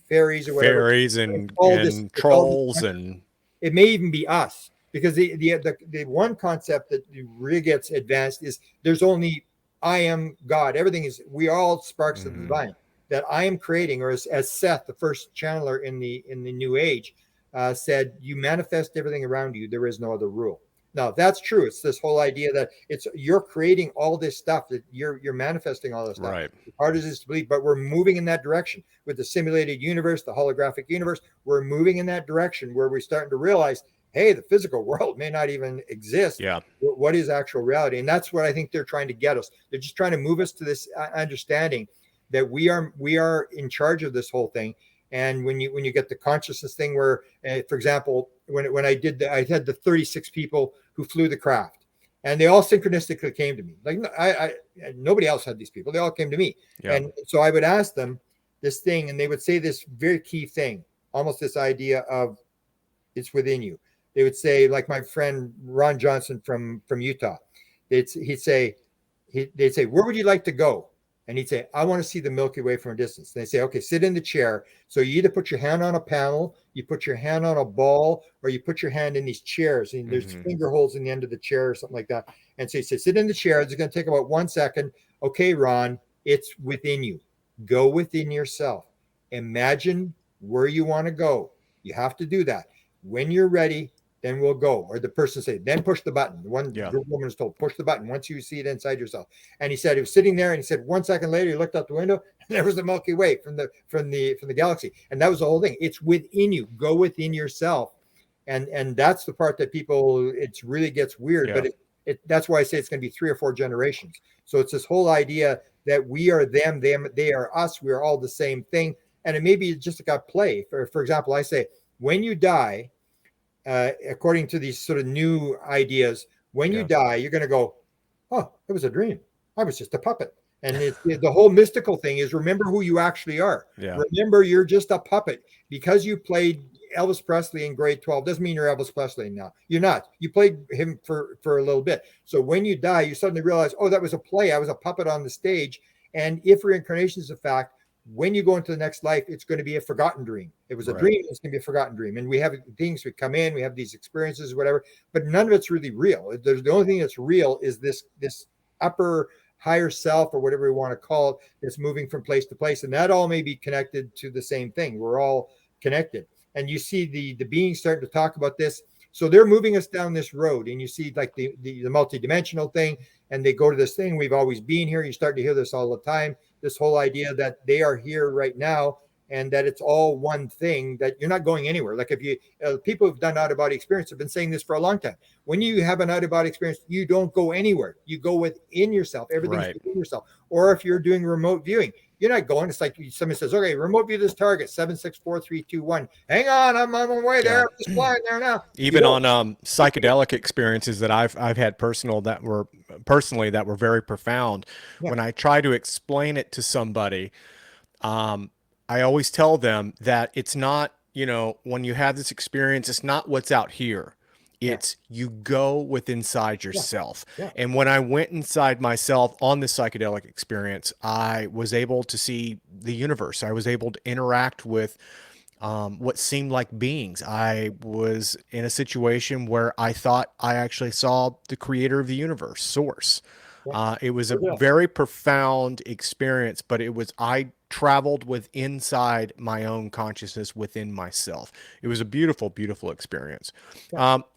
fairies or whatever. Fairies It's and all this. and It's all this. trolls and It may even be us, because the one concept that really gets advanced is there's only I am God. Everything is, we are all sparks of the mhm. divine that I am creating, or as Seth, the first channeler in the New Age, said, "You manifest everything around you. There is no other rule." Now, if that's true, it's this whole idea that you're creating all this stuff, that you're manifesting all this stuff. Right. As hard as it is to believe, but we're moving in that direction with the simulated universe, the holographic universe. We're moving in that direction where we're starting to realize, hey, the physical world may not even exist. Yeah. What is actual reality? And that's what I think they're trying to get us. They're just trying to move us to this understanding that we are in charge of this whole thing. And when you get the consciousness thing, where, for example, when I had the 36 people who flew the craft, and they all synchronistically came to me. Like I nobody else had these people. They all came to me, Yeah. and so I would ask them this thing, and they would say this very key thing, almost this idea of it's within you. They would say, like my friend Ron Johnson from Utah, he'd say, they'd say, "Where would you like to go?" And he'd say, "I want to see the Milky Way from a distance." And they say, "Okay, sit in the chair." So you either put your hand on a panel, you put your hand on a ball, or you put your hand in these chairs. And there's Hmm. finger holes in the end of the chair or something like that. And so he said, "Sit in the chair. It's going to take about 1 second. Okay, Ron, it's within you. Go within yourself. Imagine where you want to go. You have to do that. When you're ready, then we'll go." Or the person say, "Then push the button." The one Yeah. woman is told, "Push the button once you see it inside yourself." And he said he was sitting there, and he said 1 second later he looked out the window and there was the Milky Way from the galaxy. And that was the whole thing. It's within you. Go within yourself. And that's the part that people, it really gets weird. Yeah. But that's why I say it's going to be 3 or 4 generations. So it's this whole idea that we are them, they are us. We are all the same thing. And it may be just like a play. For example, I say, when you die, according to these sort of new ideas, when you die, you're going to go, oh, it was a dream. I was just a puppet. And the whole mystical thing is remember who you actually are. Yeah. Remember, you're just a puppet. Because you played Elvis Presley in grade 12 doesn't mean you're Elvis Presley now. You're not. You played him for a little bit. So when you die, you suddenly realize, oh, that was a play. I was a puppet on the stage. And if reincarnation is a fact, when you go into the next life, it's going to be a forgotten dream. It was a dream, it's going to be a forgotten dream. And we have things, we come in, we have these experiences, whatever, but none of it's really real. The only thing that's real is this upper higher self, or whatever we want to call it, that's moving from place to place. And that all may be connected to the same thing. We're all connected. And you see the beings starting to talk about this. So they're moving us down this road, and you see like the multidimensional thing, and they go to this thing. We've always been here. You start to hear this all the time. This whole idea that they are here right now, and that it's all one thing, that you're not going anywhere. Like if you people who've done out-of-body experience have been saying this for a long time. When you have an out-of-body experience, you don't go anywhere. You go within yourself. Everything's within yourself. Or if you're doing remote viewing, you're not going. It's like somebody says, okay, remote view this target, 764-321. Hang on, I'm on my way there. I'm just flying there now. Even on psychedelic experiences that I've had personally that were very profound. Yeah. When I try to explain it to somebody, I always tell them that it's not, when you have this experience, it's not what's out here. It's you go within inside yourself. Yeah. And when I went inside myself on this psychedelic experience, I was able to see the universe. I was able to interact with what seemed like beings. I was in a situation where I thought I actually saw the creator of the universe, source. It was a very profound experience, but I traveled with inside my own consciousness within myself. It was a beautiful, beautiful experience.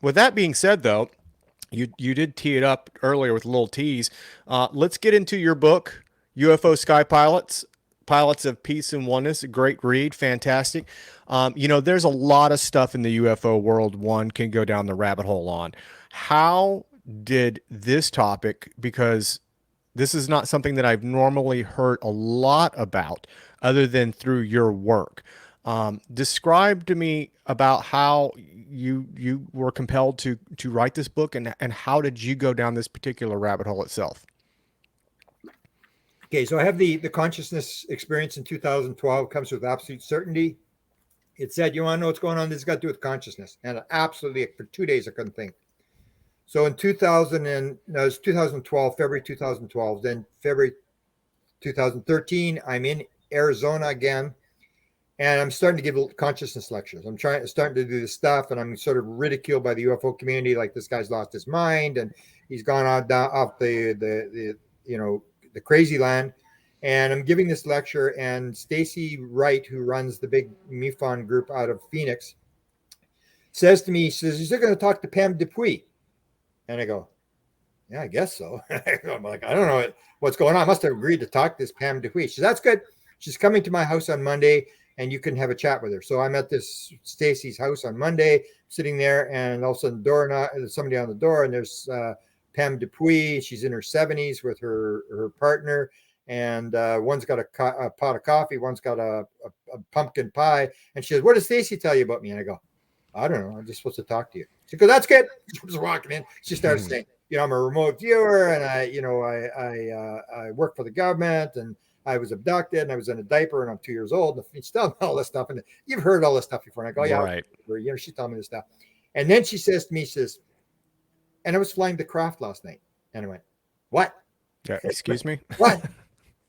With that being said, though, you did tee it up earlier with a little tease. Let's get into your book, UFO Sky Pilots, Pilots of Peace and Oneness. A great read. Fantastic. There's a lot of stuff in the UFO world one can go down the rabbit hole on. How did this topic, because this is not something that I've normally heard a lot about other than through your work. Describe to me about how you were compelled to write this book, and how did you go down this particular rabbit hole itself? Okay, so I have the consciousness experience in 2012, comes with absolute certainty. It said, you want to know what's going on? This has got to do with consciousness. And absolutely, for 2 days, I couldn't think. So in 2012, February 2012, then February 2013, I'm in Arizona again, and I'm starting to give consciousness lectures. I'm starting to do this stuff, and I'm sort of ridiculed by the UFO community, like this guy's lost his mind, and he's gone off the crazy land. And I'm giving this lecture, and Stacy Wright, who runs the big MUFON group out of Phoenix, says to me, he says, he's going to talk to Pam Dupuis. And I go, yeah, I guess so. I'm like, I don't know what's going on. I must have agreed to talk to this Pam Dupuis. She says, that's good. She's coming to my house on Monday, and you can have a chat with her. So I'm at this Stacy's house on Monday, sitting there, and all of a sudden there's somebody on the door, and there's Pam Dupuis. She's in her 70s with her partner, and one's got a pot of coffee, one's got a pumpkin pie. And she says, what did Stacy tell you about me? And I go, I don't know. I'm just supposed to talk to you. She goes, that's good. She was walking in. She started saying, I'm a remote viewer, and I work for the government, and I was abducted, and I was in a diaper, and I'm 2 years old, and she's telling me all this stuff. And you've heard all this stuff before. And I go, yeah, right. She's telling me this stuff. And then she says to me, and I was flying the craft last night. And I went, what? Yeah, excuse me? What?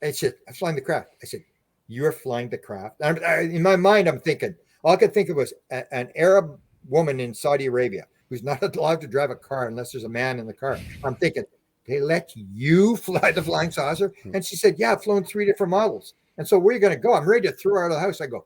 And she said, I'm flying the craft. I said, you're flying the craft? In my mind, I'm thinking, all I could think of was an Arab woman in Saudi Arabia who's not allowed to drive a car unless there's a man in the car. I'm thinking, they let you fly the flying saucer? And she said, yeah, I've flown 3 different models. And so where are you going to go? I'm ready to throw her out of the house. I go,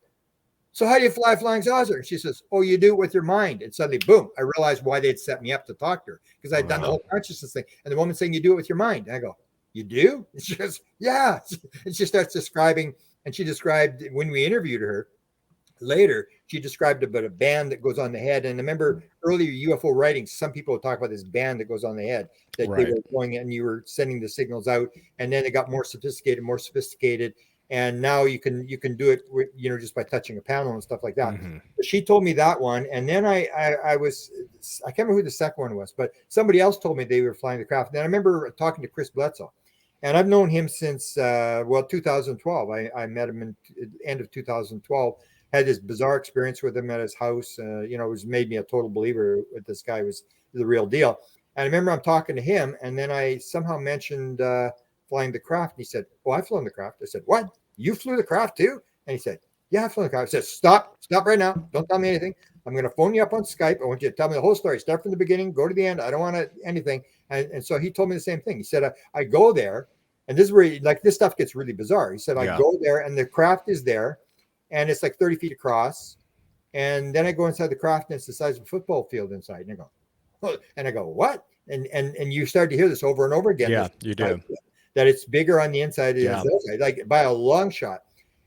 so how do you fly a flying saucer? And she says, oh, you do it with your mind. And suddenly, boom, I realized why they'd set me up to talk to her, because I'd done the whole consciousness thing. And the woman saying, you do it with your mind. And I go, you do? And she goes, yeah. And she starts describing, and she described when we interviewed her later, she described about a band that goes on the head. And remember earlier UFO writings, some people talk about this band that goes on the head, that they were going, and you were sending the signals out, and then it got more sophisticated. And now you can do it with, just by touching a panel and stuff like that. Mm-hmm. But she told me that one, and then I can't remember who the second one was, but somebody else told me they were flying the craft. And I remember talking to Chris Bledsoe, and I've known him since 2012. I met him in the end of 2012. Had this bizarre experience with him at his house. It was made me a total believer that this guy was the real deal. And I remember I'm talking to him, and then I somehow mentioned flying the craft. And he said, "Oh, I've flown the craft." I said, "What? You flew the craft too?" And he said, "Yeah, I flew the craft." I said, Stop right now. Don't tell me anything. I'm going to phone you up on Skype. I want you to tell me the whole story. Start from the beginning, go to the end. I don't want anything." And so he told me the same thing. He said, I go there, and this is where this stuff gets really bizarre. He said, I go there, and the craft is there, and it's like 30 feet across. And then I go inside the craft, and it's the size of a football field inside. And I go, oh, and I go, what? And you start to hear this over and over again. Yeah, you do. That it's bigger on the inside than the outside, like by a long shot.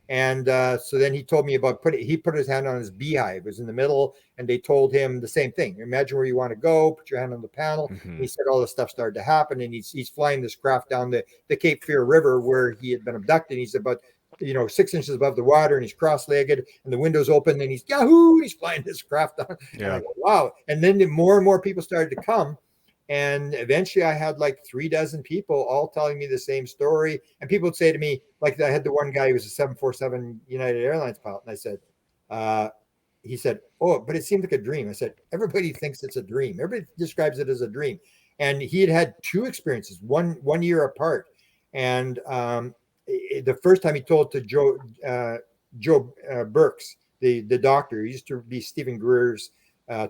And so then he told me about he put his hand on his beehive. It was in the middle, and they told him the same thing. Imagine where you want to go, put your hand on the panel. Mm-hmm. And he said all this stuff started to happen, and he's flying this craft down the Cape Fear River where he had been abducted. He's about 6 inches above the water, and he's cross-legged, and the window's open, and he's flying this craft down. Yeah. And I go, wow. And then more and more people started to come. And eventually I had like 36 people all telling me the same story. And people would say to me, like I had the one guy who was a 747 United Airlines pilot. And I said, he said, "Oh, but it seemed like a dream." I said, "Everybody thinks it's a dream. Everybody describes it as a dream." And he had two experiences, one year apart. And the first time he told to Joe Burks, the doctor, he used to be Stephen Greer's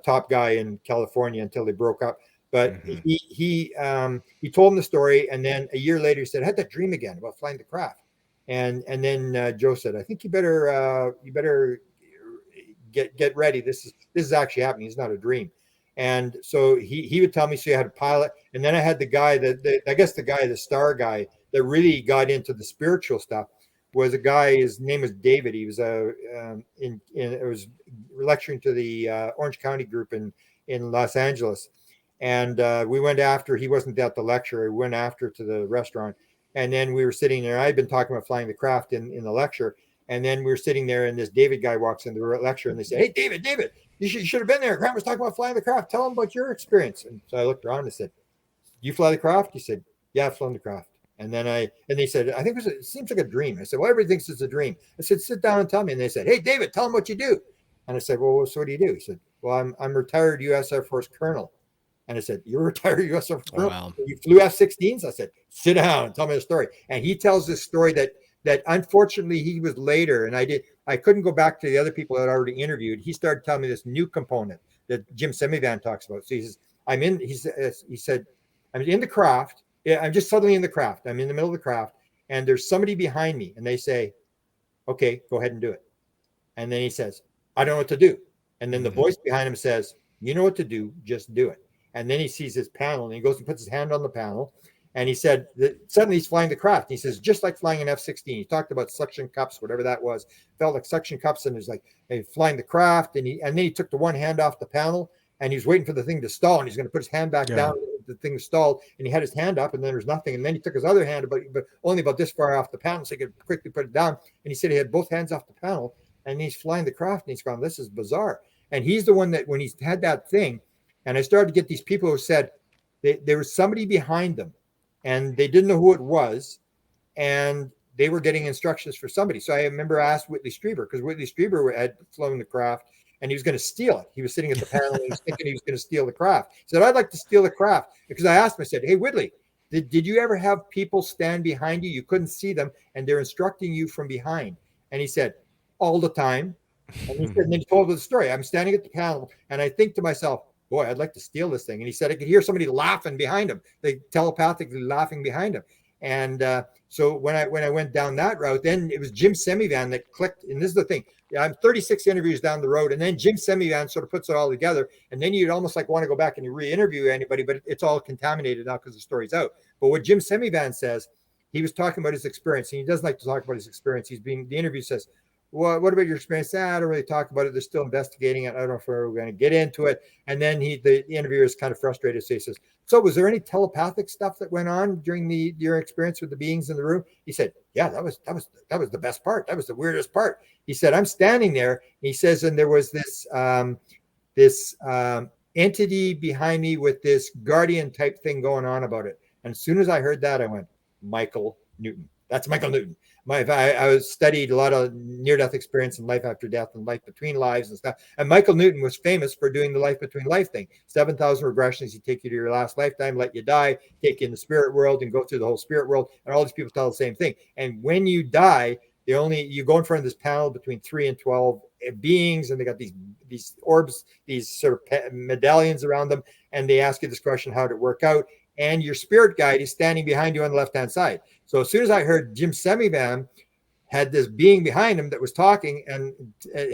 top guy in California until they broke up. But mm-hmm. he told him the story, and then a year later he said, "I had that dream again about flying the craft." And then Joe said, "I think you better get ready. This is actually happening. It's not a dream." And so he would tell me, so you had a pilot, and then I had the guy the star guy that really got into the spiritual stuff was a guy. His name was David. He was it was lecturing to the Orange County group in Los Angeles. And we went after, he wasn't at the lecture, we went after to the restaurant. And then we were sitting there. I'd been talking about flying the craft in the lecture. And then we were sitting there, and this David guy walks in the lecture, and they say, "Hey, David, you should have been there. Grant was talking about flying the craft. Tell him about your experience." And so I looked around and said, "You fly the craft?" He said, "Yeah, I've flown the craft." And then they said, "I think it seems like a dream." I said, "Well, everybody thinks it's a dream." I said, "Sit down and tell me." And they said, "Hey, David, tell him what you do." And I said, "Well, so what do you do?" He said, "Well, I'm retired U.S. Air Force colonel." And I said, "You're a retired U.S. Air Force colonel? Wow. You flew F-16s?" I said, "Sit down and tell me the story." And he tells this story that unfortunately he was later, and I couldn't go back to the other people that I'd already interviewed. He started telling me this new component that Jim Semivan talks about. So he says, he said, "I'm in the craft. Yeah, I'm just suddenly in the craft. I'm in the middle of the craft, and there's somebody behind me, and they say, 'Okay, go ahead and do it.' And then he says, 'I don't know what to do.' And then the voice behind him says, 'You know what to do, just do it.' And then he sees his panel, and he goes and puts his hand on the panel. And he said that suddenly he's flying the craft. And he says, just like flying an F-16. He talked about suction cups, whatever that was. Felt like suction cups, and he's like, hey, flying the craft. And then he took the one hand off the panel, and he was waiting for the thing to stall. And he's going to put his hand back down. The thing stalled, and he had his hand up, and then there's nothing. And then he took his other hand, but only about this far off the panel, so he could quickly put it down. And he said he had both hands off the panel, and he's flying the craft, and he's going, this is bizarre. And he's the one that when he's had that thing, and I started to get these people who said there was somebody behind them, and they didn't know who it was, and they were getting instructions for somebody. So I remember I asked Whitley Strieber, because Whitley Strieber had flown the craft, and he was going to steal it. He was sitting at the panel, and he was thinking he was going to steal the craft. He said, I'd like to steal the craft. Because I asked him, I said, hey, Whitley, did you ever have people stand behind you? You couldn't see them, and they're instructing you from behind. And he said, all the time. And he said, and then he told the story. I'm standing at the panel, and I think to myself, boy, I'd like to steal this thing. And he said, I could hear somebody laughing behind him. They telepathically laughing behind him. And so when I went down that route, then it was Jim Semivan that clicked. And this is the thing. I'm 36 interviews down the road. And then Jim Semivan sort of puts it all together. And then you'd almost like want to go back and you re-interview anybody, but it's all contaminated now because the story's out. But what Jim Semivan says, he was talking about his experience. And he doesn't like to talk about his experience. The interview says, what about your experience? I don't really talk about it. They're still investigating it. I don't know if we're going to get into it. And then the interviewer is kind of frustrated. So he says, so was there any telepathic stuff that went on during your experience with the beings in the room? He said, yeah, that was the best part. That was the weirdest part. He said, I'm standing there. He says, and there was this entity behind me with this guardian type thing going on about it. And as soon as I heard that, I went, Michael Newton. That's Michael Newton. I studied a lot of near-death experience and life after death and life between lives and stuff. And Michael Newton was famous for doing the life between life thing. 7,000 regressions. He take you to your last lifetime, let you die, take you in the spirit world and go through the whole spirit world. And all these people tell the same thing. And when you die, you go in front of this panel between 3 and 12 beings, and they got these orbs, these sort of medallions around them, and they ask you this question: how did it work out? And your spirit guide is standing behind you on the left-hand side. So as soon as I heard Jim Semivan had this being behind him that was talking and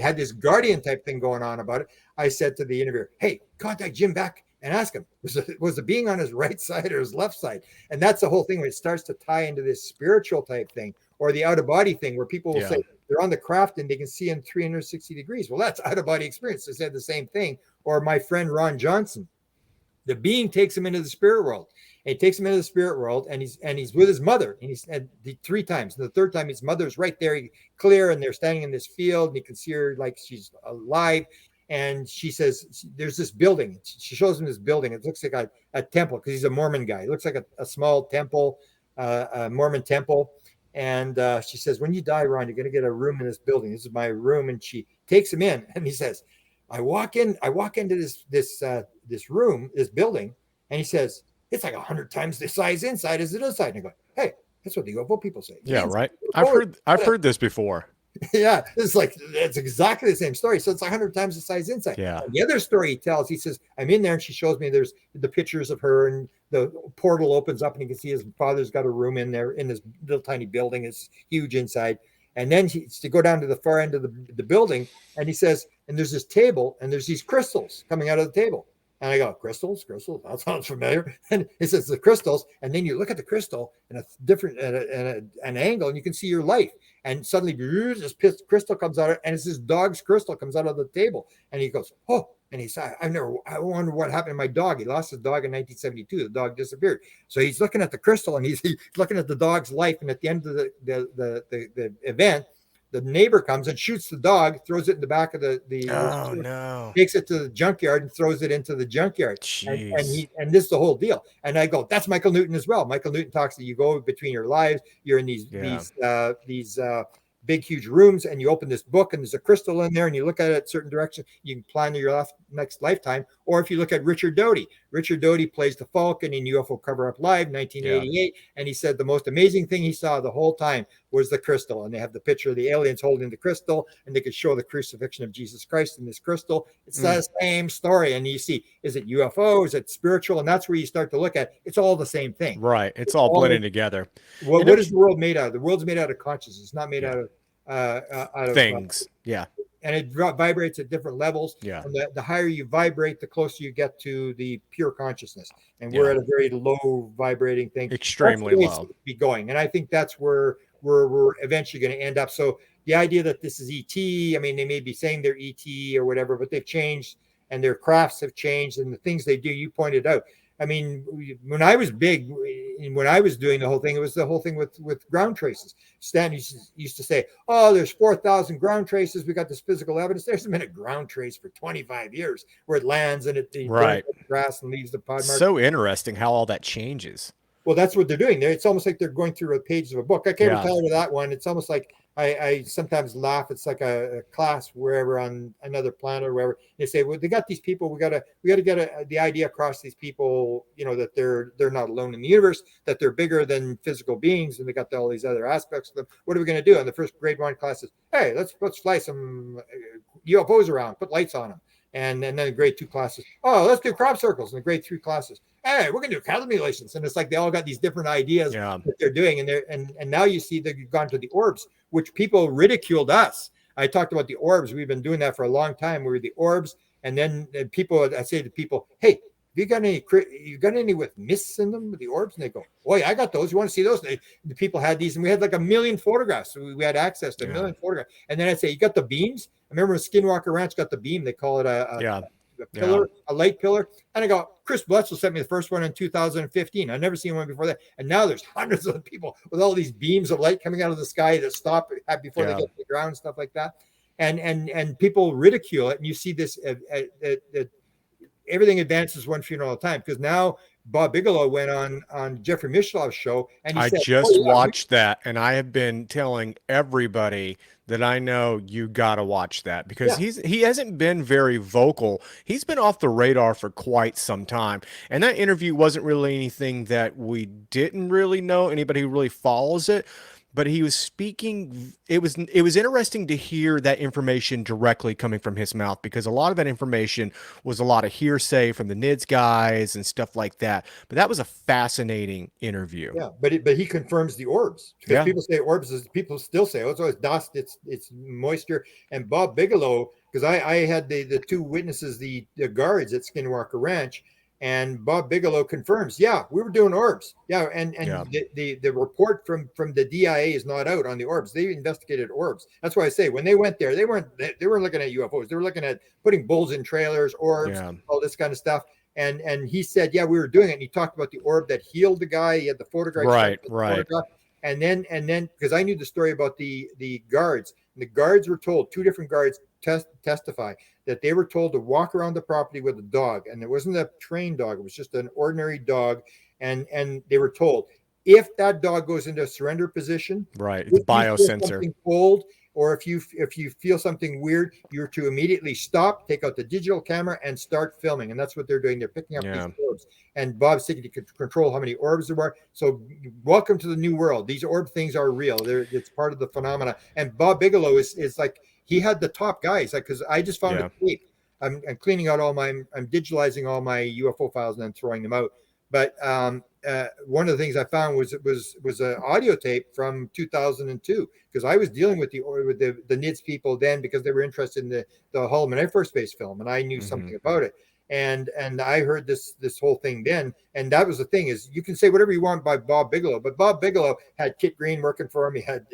had this guardian type thing going on about it, I said to the interviewer, hey, contact Jim back and ask him, was the being on his right side or his left side? And that's the whole thing when it starts to tie into this spiritual type thing or the out-of-body thing where people will say they're on the craft and they can see in 360 degrees. Well, that's out-of-body experience. They said the same thing. Or my friend Ron Johnson, the being takes him into the spirit world. And he takes him into the spirit world, and he's with his mother. And he's had 3 times. And the third time, his mother's right there, clear, and they're standing in this field, and he can see her like she's alive. And she says, "There's this building." She shows him this building. It looks like a temple because he's a Mormon guy. It looks like a small temple, a Mormon temple. And she says, "When you die, Ron, you're going to get a room in this building. This is my room." And she takes him in, and he says, I walk into this room, this building, and he says, it's like 100 times the size inside as it is outside. And I go, hey, that's what the UFO people say. Yeah, right. I've heard this before. Yeah, it's exactly the same story. So it's 100 times the size inside. Yeah. And the other story he tells, he says, I'm in there, and she shows me there's the pictures of her, and the portal opens up, and you can see his father's got a room in there in this little tiny building. It's huge inside. And then to go down to the far end of the building, and he says, and there's this table, and there's these crystals coming out of the table. And I go, crystals, that sounds familiar. And he says the crystals, and then you look at the crystal in a different an angle, and you can see your life. And suddenly, this crystal comes out, and it's this dog's crystal comes out of the table. And he goes, oh. And he said, I wonder what happened to my dog. He lost his dog in 1972. The dog disappeared. So he's looking at the crystal, and he's looking at the dog's life. And at the end of the event, the neighbor comes and shoots the dog, throws it in the back of no, takes it to the junkyard and throws it into the junkyard. And this is the whole deal. And I go, that's Michael Newton as well. Michael Newton talks that you go between your lives. You're in these big, huge rooms, and you open this book, and there's a crystal in there, and you look at it a certain direction. You can plan your next lifetime. Or if you look at Richard Doty plays the Falcon in UFO Cover Up Live, 1988, and he said the most amazing thing he saw the whole time was the crystal. And they have the picture of the aliens holding the crystal, and they could show the crucifixion of Jesus Christ in this crystal. It's the same story. And you see, is it UFO? Is it spiritual? And that's where you start to look at it's all the same thing. Right. It's all blending together. What is the world made out of? The world's made out of consciousness. It's not made out of things. And it vibrates at different levels. Yeah. And the higher you vibrate, the closer you get to the pure consciousness. And we're at a very low vibrating thing. Extremely low. Be going. And I think that's where we're eventually going to end up. So the idea that this is ET, I mean, they may be saying they're ET or whatever, but they've changed and their crafts have changed and the things they do, you pointed out. I mean, when I was big, when I was doing the whole thing, it was the whole thing with ground traces. Stan used to say, oh, there's 4,000 ground traces. We got this physical evidence. There's been a ground trace for 25 years where it lands and it grass and leaves the pod mark. So interesting how all that changes. Well, that's what they're doing there. It's almost like they're going through a page of a book. I can't retire to that one. It's almost like I sometimes laugh. It's like a class wherever on another planet or wherever. They say, well, they got these people. We got to get the idea across these people, you know, that they're not alone in the universe, that they're bigger than physical beings, and they got all these other aspects of them. What are we going to do? And the first grade 1 class is, hey, let's fly some UFOs around, put lights on them. And then the grade 2 classes, oh, let's do crop circles. And the grade 3 classes, hey, we're going to do cattle mutilations. And it's like they all got these different ideas that they're doing. And now you see they've gone to the orbs, which people ridiculed us. I talked about the orbs. We've been doing that for a long time. We were the orbs. And then I say to people, hey, you got any with mists in them, with the orbs? And they go, oh yeah, I got those. You want to see those? The people had these, and we had like 1,000,000 photographs. So we had access to 1,000,000 photographs. And then I'd say, you got the beams? I remember when Skinwalker Ranch got the beam. They call it a pillar, a light pillar. And I go, Chris Bletchell sent me the first one in 2015. I'd never seen one before that. And now there's hundreds of people with all these beams of light coming out of the sky that stop before they get to the ground and stuff like that. And people ridicule it. And you see this, everything advances one funeral at a time, because now Bob Bigelow went on Jeffrey Mishlov's show, and he said, just watched that, and I have been telling everybody that I know, you got to watch that, because he hasn't been very vocal. He's been off the radar for quite some time. And that interview wasn't really anything that we didn't really know, anybody who really follows it. But he was speaking, it was interesting to hear that information directly coming from his mouth, because a lot of that information was a lot of hearsay from the NIDS guys and stuff like that. But that was a fascinating interview. Yeah, but he confirms the orbs, because people say orbs, people still say, oh, it's always dust, it's moisture. And Bob Bigelow, because I had the two witnesses, the guards at Skinwalker Ranch, and Bob Bigelow confirms, yeah, we were doing orbs. Yeah, and the report from the DIA is not out on the orbs. They investigated orbs. That's why I say, when they went there, they weren't looking at UFOs. They were looking at putting bulls in trailers, orbs, all this kind of stuff. And he said, yeah, we were doing it. And he talked about the orb that healed the guy. He had the photograph. Right. Photograph. And then because I knew the story about the guards. And the guards were told, two different guards testify that they were told to walk around the property with a dog, and it wasn't a trained dog, it was just an ordinary dog, and they were told, if that dog goes into a surrender position, right, it's biosensor, something cold, or if you feel something weird, you're to immediately stop, take out the digital camera, and start filming. And that's what they're doing. They're picking up these orbs, and Bob's taking to control how many orbs there are. So welcome to the new world. These orb things are real. It's part of the phenomena. And Bob Bigelow is like, he had the top guys, like, because I just found a tape. I'm cleaning out I'm digitalizing all my UFO files and then throwing them out. But one of the things I found was an audio tape from 2002, because I was dealing with the NIDS people then, because they were interested in the Holloman Air Force Base film, and I knew something about it. And I heard this whole thing then, and that was the thing, is you can say whatever you want by Bob Bigelow, but Bob Bigelow had Kit Green working for him. He had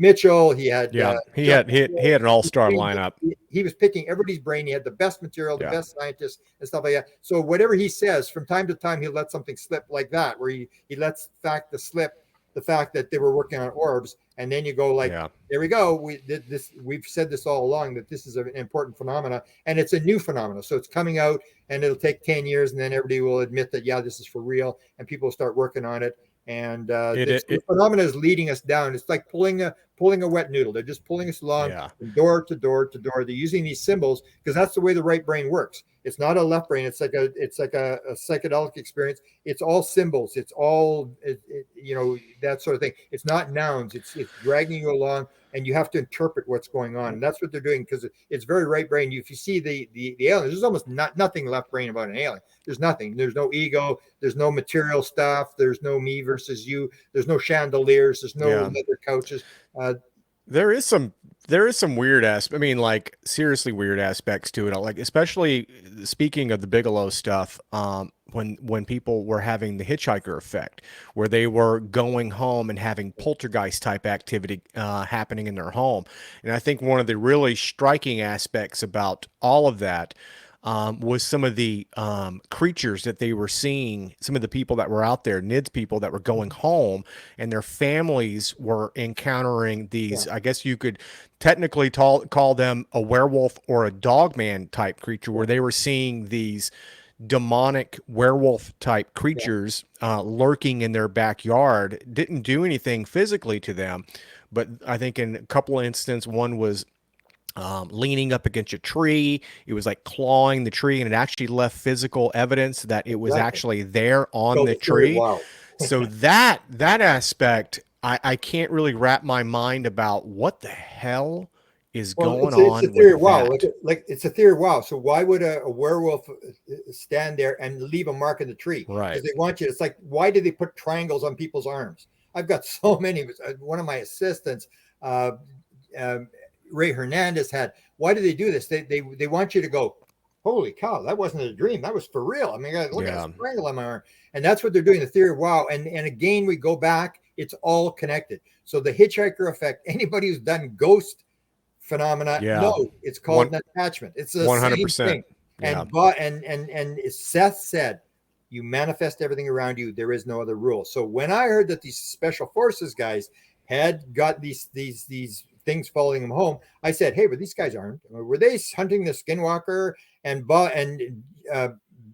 Mitchell. He had he had an all-star lineup. He was picking everybody's brain. He had the best material, the best scientists and stuff like that. So whatever he says, from time to time, he'll let something slip like that, where he lets the fact that they were working on orbs, and then you go like, there we go. We've said this all along, that this is an important phenomena, and it's a new phenomena. So it's coming out, and it'll take 10 years, and then everybody will admit that, yeah, this is for real, and people will start working on it. And this phenomena is leading us down. It's like pulling a wet noodle. They're just pulling us along from door to door to door. They're using these symbols because that's the way the right brain works. It's not a left brain. It's like a psychedelic experience. It's all symbols. It's all that sort of thing. It's not nouns. It's dragging you along, and you have to interpret what's going on. And that's what they're doing, because it's very right brain. If you see the aliens, there's almost nothing left brain about an alien. There's nothing. There's no ego. There's no material stuff. There's no me versus you. There's no chandeliers. There's no leather couches. There is some weird like seriously weird aspects to it. Like, especially speaking of the Bigelow stuff, when people were having the hitchhiker effect, where they were going home and having poltergeist type activity happening in their home. And I think one of the really striking aspects about all of that was some of the creatures that they were seeing, some of the people that were out there, NIDS people that were going home, and their families were encountering these, I guess you could technically call them a werewolf or a dogman type creature, where they were seeing these demonic werewolf type creatures lurking in their backyard. Didn't do anything physically to them, but I think in a couple of instances, one was leaning up against a tree. It was like clawing the tree, and it actually left physical evidence that it was actually there on the tree. Wow. So that aspect, I can't really wrap my mind about what the hell is going on. It's a theory. Wow. Like it's a theory. Wow. So why would a werewolf stand there and leave a mark in the tree? Right. Because they want you. It's like, why do they put triangles on people's arms? I've got so many. One of my assistants, Ray Hernandez, had. Why do they do this? They want you to go holy cow, that wasn't a dream. That was for real. I mean, look at Yeah. a strangle on my arm. And that's what they're doing, the theory of wow. And again, we go back, it's all connected. So the hitchhiker effect, anybody who's done ghost phenomena, Yeah. no, it's One called an attachment. It's the same 100%. thing. Yeah. And Seth said, you manifest everything around you. There is no other rule. So when I heard that these special forces guys had got these things following them home, I said, hey, but these guys aren't. Were they hunting the Skinwalker? And Brandon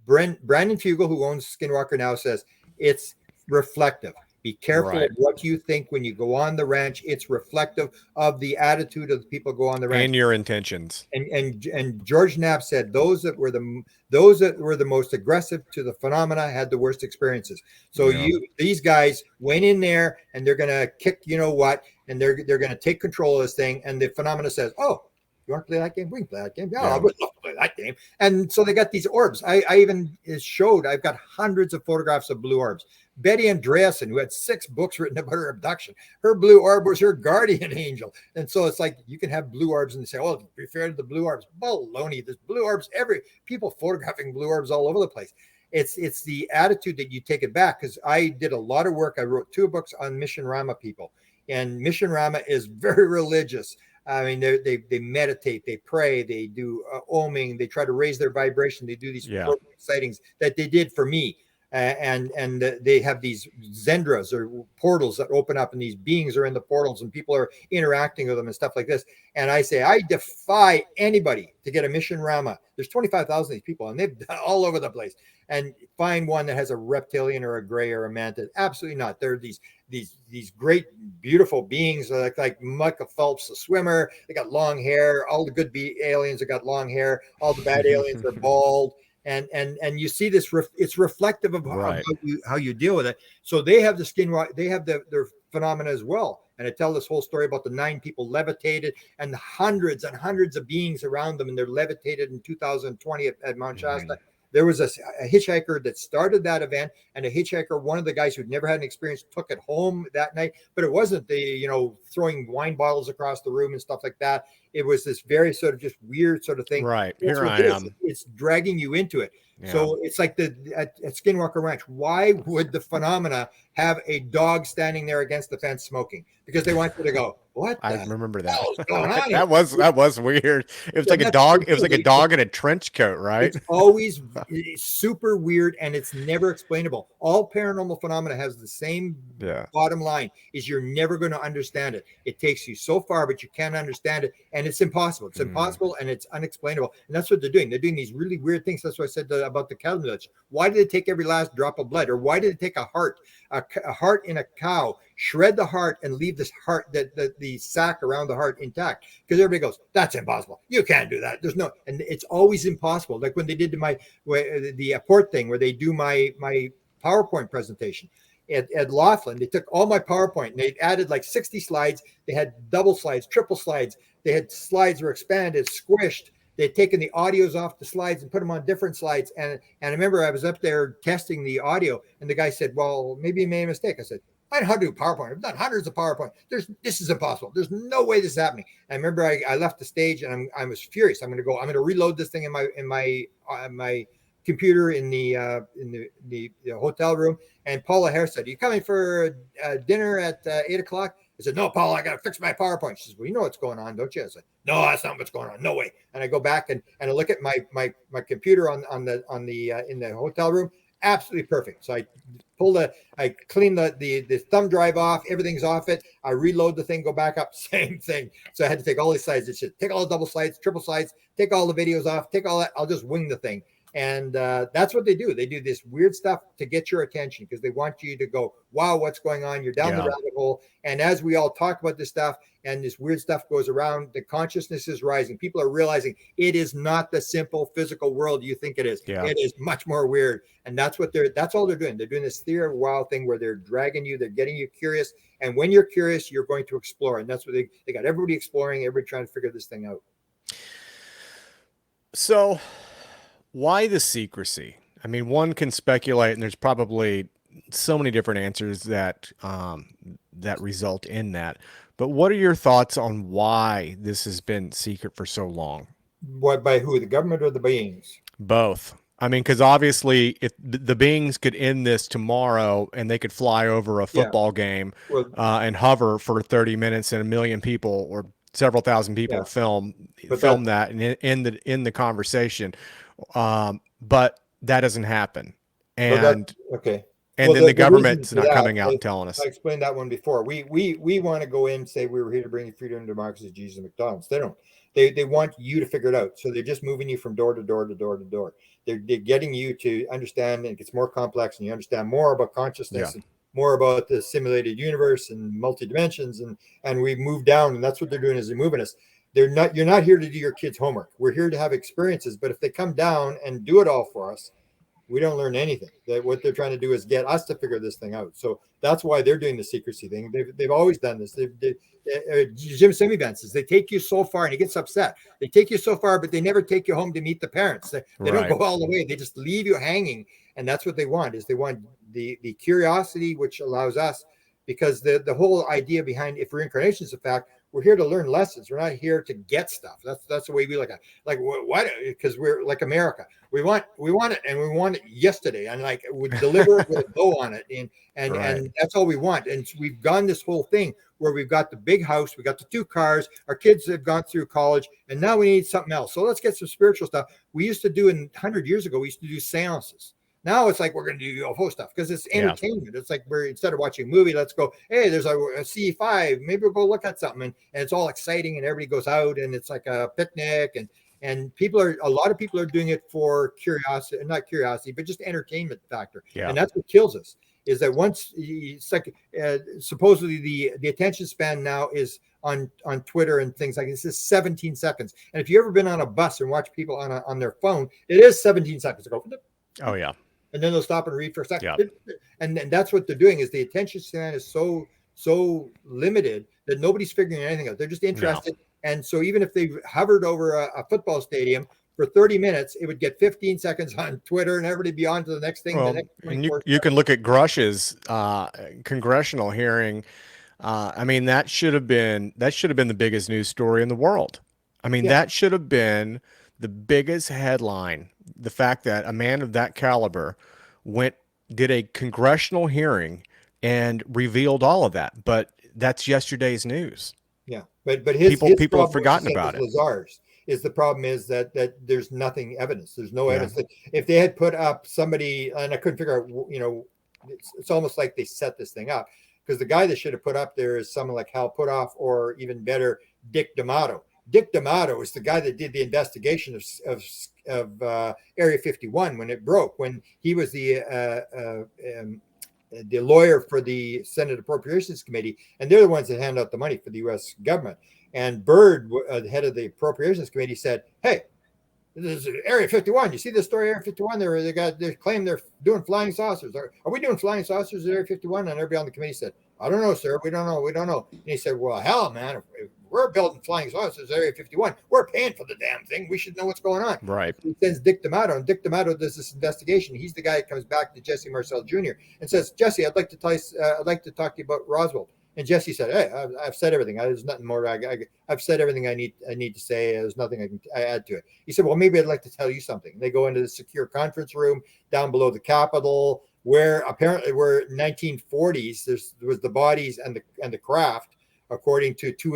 Fugel, who owns Skinwalker now, says it's reflective. Be careful Right. of what you think when you go on the ranch. It's reflective of the attitude of the people who go on the ranch. And your intentions. And George Knapp said those that were the most aggressive to the phenomena had the worst experiences. So these guys went in there and they're gonna kick you know what, and they're gonna take control of this thing. And the phenomena says, oh, you want to play that game? We can play that game. Yeah, I would love to play that game. And so they got these orbs. I even showed, I've got hundreds of photographs of blue orbs. Betty Andreasen, who had 6 books written about her abduction, her blue orb was her guardian angel. And so it's like you can have blue orbs and they say, oh, be fair to the blue orbs. Baloney. There's blue orbs people photographing blue orbs all over the place. It's the attitude that you take it back, because I did a lot of work. I wrote 2 books on Mission Rama people, and Mission Rama is very religious. I mean, they meditate, they pray, they do oming, they try to raise their vibration. They do these sightings that they did for me. And they have these Zendras or portals that open up, and these beings are in the portals, and people are interacting with them and stuff like this. And I say, I defy anybody to get a Mission Rama. There's 25,000 of these people, and they've done all over the place. And find one that has a reptilian or a gray or a manta. Absolutely not. They're these great, beautiful beings like Michael Phelps, the swimmer. They got long hair. All the good aliens have got long hair. All the bad aliens are bald. And you see this, it's reflective of how you deal with it. So they have the skin, they have their phenomena as well. And I tell this whole story about the 9 people levitated and the hundreds and hundreds of beings around them. And they're levitated in 2020 at Mount Shasta. There was a hitchhiker that started that event, and a hitchhiker, one of the guys who'd never had an experience, took it home that night. But it wasn't throwing wine bottles across the room and stuff like that. It was this very sort of just weird sort of thing. Right. Here I am. It's dragging you into it. Yeah. So it's like at Skinwalker Ranch. Why would the phenomena have a dog standing there against the fence smoking? Because they want you to go, what? I remember that. That was weird. It was like a dog. It was like a dog in a trench coat, right? It's always super weird, and it's never explainable. All paranormal phenomena has the same bottom line: is you're never going to understand it. It takes you so far, but you can't understand it, and it's impossible. It's impossible, and it's unexplainable. And that's what they're doing. They're doing these really weird things. That's what I said about the cattle village. Why did they take every last drop of blood, or why did they take a heart in a cow, shred the heart, and leave this heart, the sac around the heart intact? Because everybody goes, that's impossible. You can't do that. There's no, and it's always impossible. Like when they did the port thing, where they do my PowerPoint presentation at Laughlin, they took all my PowerPoint and they added like 60 slides. They had double slides, triple slides. They had slides were expanded, squished. They'd taken the audios off the slides and put them on different slides. And I remember I was up there testing the audio, and the guy said, well, maybe you made a mistake. I said, I know how to do PowerPoint. I've done hundreds of PowerPoint. This is impossible. There's no way this is happening. I remember I left the stage, and I was furious. I'm going to reload this thing in my computer in the hotel room. And Paula Hare said, are you coming for dinner at 8:00? I said, no, Paula, I got to fix my PowerPoint. She says, well, you know what's going on, don't you? I said, no, that's not what's going on. No way. And I go back and I look at my computer in the hotel room. Absolutely perfect. So I clean the thumb drive off. Everything's off it. I reload the thing, go back up, same thing. So I had to take all these slides. It should take all the double slides, triple slides, take all the videos off, take all that. I'll just wing the thing. And that's what they do. They do this weird stuff to get your attention, because they want you to go, wow, what's going on? You're down the rabbit hole. And as we all talk about this stuff and this weird stuff goes around, the consciousness is rising. People are realizing it is not the simple physical world you think it is. Yeah. It is much more weird. And that's all they're doing. They're doing this theory of wow thing where they're dragging you, they're getting you curious. And when you're curious, you're going to explore. And that's what they got everybody exploring, everybody trying to figure this thing out. So why the secrecy? I mean, one can speculate, and there's probably so many different answers that result in that. But what are your thoughts on why this has been secret for so long? What, by who? The government or the beings? Both. I mean, because obviously, if the beings could end this tomorrow and they could fly over a Yeah. football game Well, and hover for 30 minutes and a million people or several thousand people yeah. But film that, that and in the conversation, but that doesn't happen, but that, and okay. and Well, then the the reason government's for not that, coming out and telling I us. explained that one before. We want to go in and say we were here to bring you freedom and democracy, Jesus and McDonald's. They don't. They want you to figure it out. So they're just moving you from door to door to door to door. They're getting you to understand, and it gets more complex, and you understand more about Yeah. consciousness and more about the simulated universe and multi dimensions, and we move down, and that's what they're doing is they're moving us. They're not. You're not here to do your kids' homework. We're here to have experiences. But if they come down and do it all for us, we don't learn anything. That what they're trying to do is get us to figure this thing out. So that's why they're doing the secrecy thing. They've always done this. Jim Semi says they take you so far, and he gets upset. They take you so far, but they never take you home to meet the parents. They don't Right. go all the way. They just leave you hanging, and that's what they want. Is they want the curiosity, which allows us, because the whole idea behind if reincarnation is a fact, we're here to learn lessons. We're not here to get stuff. That's the way we look at it. Like what? Because we're like America. We want it, and we want it yesterday, and like we deliver it with a bow on it, Right. and that's all we want. And so we've gone this whole thing where we've got the big house, we got the 2 cars, our kids have gone through college, and now we need something else. So let's get some spiritual stuff. We used to do 100 years ago. We used to do seances. Now it's like we're going to do UFO stuff because it's entertainment. Yeah. It's like we're instead of watching a movie, let's go. Hey, there's a C5. Maybe we'll go look at something, and it's all exciting, and everybody goes out, and it's like a picnic, and a lot of people are doing it for curiosity, not curiosity, but just entertainment factor. Yeah. And that's what kills us. Is that once it's like supposedly the attention span now is on Twitter and things like this is 17 seconds. And if you've ever been on a bus and watch people on their phone, it is 17 seconds to go. Oh yeah. And then they'll stop and read for a second. Yeah. And that's what they're doing is the attention span is so limited that nobody's figuring anything out. They're just interested. No. And so even if they hovered over a football stadium for 30 minutes, it would get 15 seconds on Twitter and everybody be on to the next thing. Well, the next and you can look at Grush's congressional hearing. I mean, that should have been the biggest news story in the world. I mean, that should have been the biggest headline. The fact that a man of that caliber did a congressional hearing and revealed all of that. But that's yesterday's news. Yeah, but his people have forgotten about it. Lazar's is the problem is that there's nothing evidence. There's no evidence that if they had put up somebody, and I couldn't figure out, it's almost like they set this thing up because the guy that should have put up there is someone like Hal Puthoff or even better, Dick D'Amato. Dick D'Amato is the guy that did the investigation of Area 51 when it broke, when he was the lawyer for the Senate Appropriations Committee, and they're the ones that hand out the money for the U.S. government. And Byrd, the head of the Appropriations Committee, said, "Hey, this is Area 51. You see this story, Area 51? They claim they're doing flying saucers. Are we doing flying saucers at Area 51?" And everybody on the committee said, "I don't know, sir. We don't know. And he said, "Well, hell, man, if we're building flying saucers at Area 51. We're paying for the damn thing. We should know what's going on." Right. He sends Dick D'Amato, and Dick D'Amato does this investigation. He's the guy that comes back to Jesse Marcel Jr. and says, "Jesse, I'd like to talk to you about Roswell." And Jesse said, "Hey, I've said everything. There's nothing more. I've said everything I need to say. There's nothing I can add to it." He said, "Well, maybe I'd like to tell you something." And they go into the secure conference room down below the Capitol, where apparently were 1940s. There was the bodies and the craft, according to two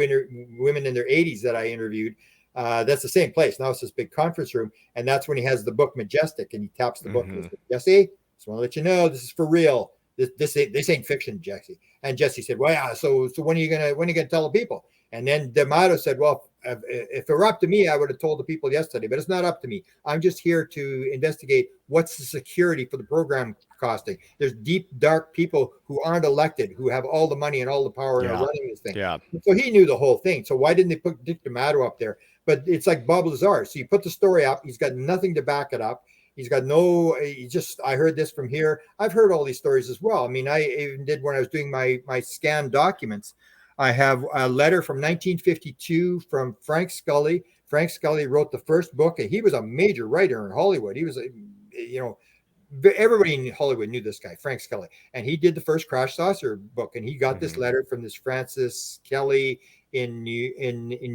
women in their 80s that I interviewed. That's the same place. Now it's this big conference room, and that's when he has the book Majestic, and he taps the book and says, "Jesse, just want to let you know this is for real. This ain't fiction, Jesse." And Jesse said, "Well, yeah. So when are you gonna tell the people?" And then D'Amato said, "Well, if it were up to me, I would have told the people yesterday. But it's not up to me. I'm just here to investigate what's the security for the program costing. There's deep, dark people who aren't elected, who have all the money and all the power and are running this thing." Yeah. So he knew the whole thing. So why didn't they put Dick D'Amato up there? But it's like Bob Lazar. So you put the story up. He's got nothing to back it up. He's got I heard this from here. I've heard all these stories as well. I mean, I even did when I was doing my scanned documents. I have a letter from 1952 from Frank Scully. Frank Scully wrote the first book, and he was a major writer in Hollywood. He was, everybody in Hollywood knew this guy, Frank Scully. And he did the first Crash Saucer book, and he got this letter from this Francis Kelly in New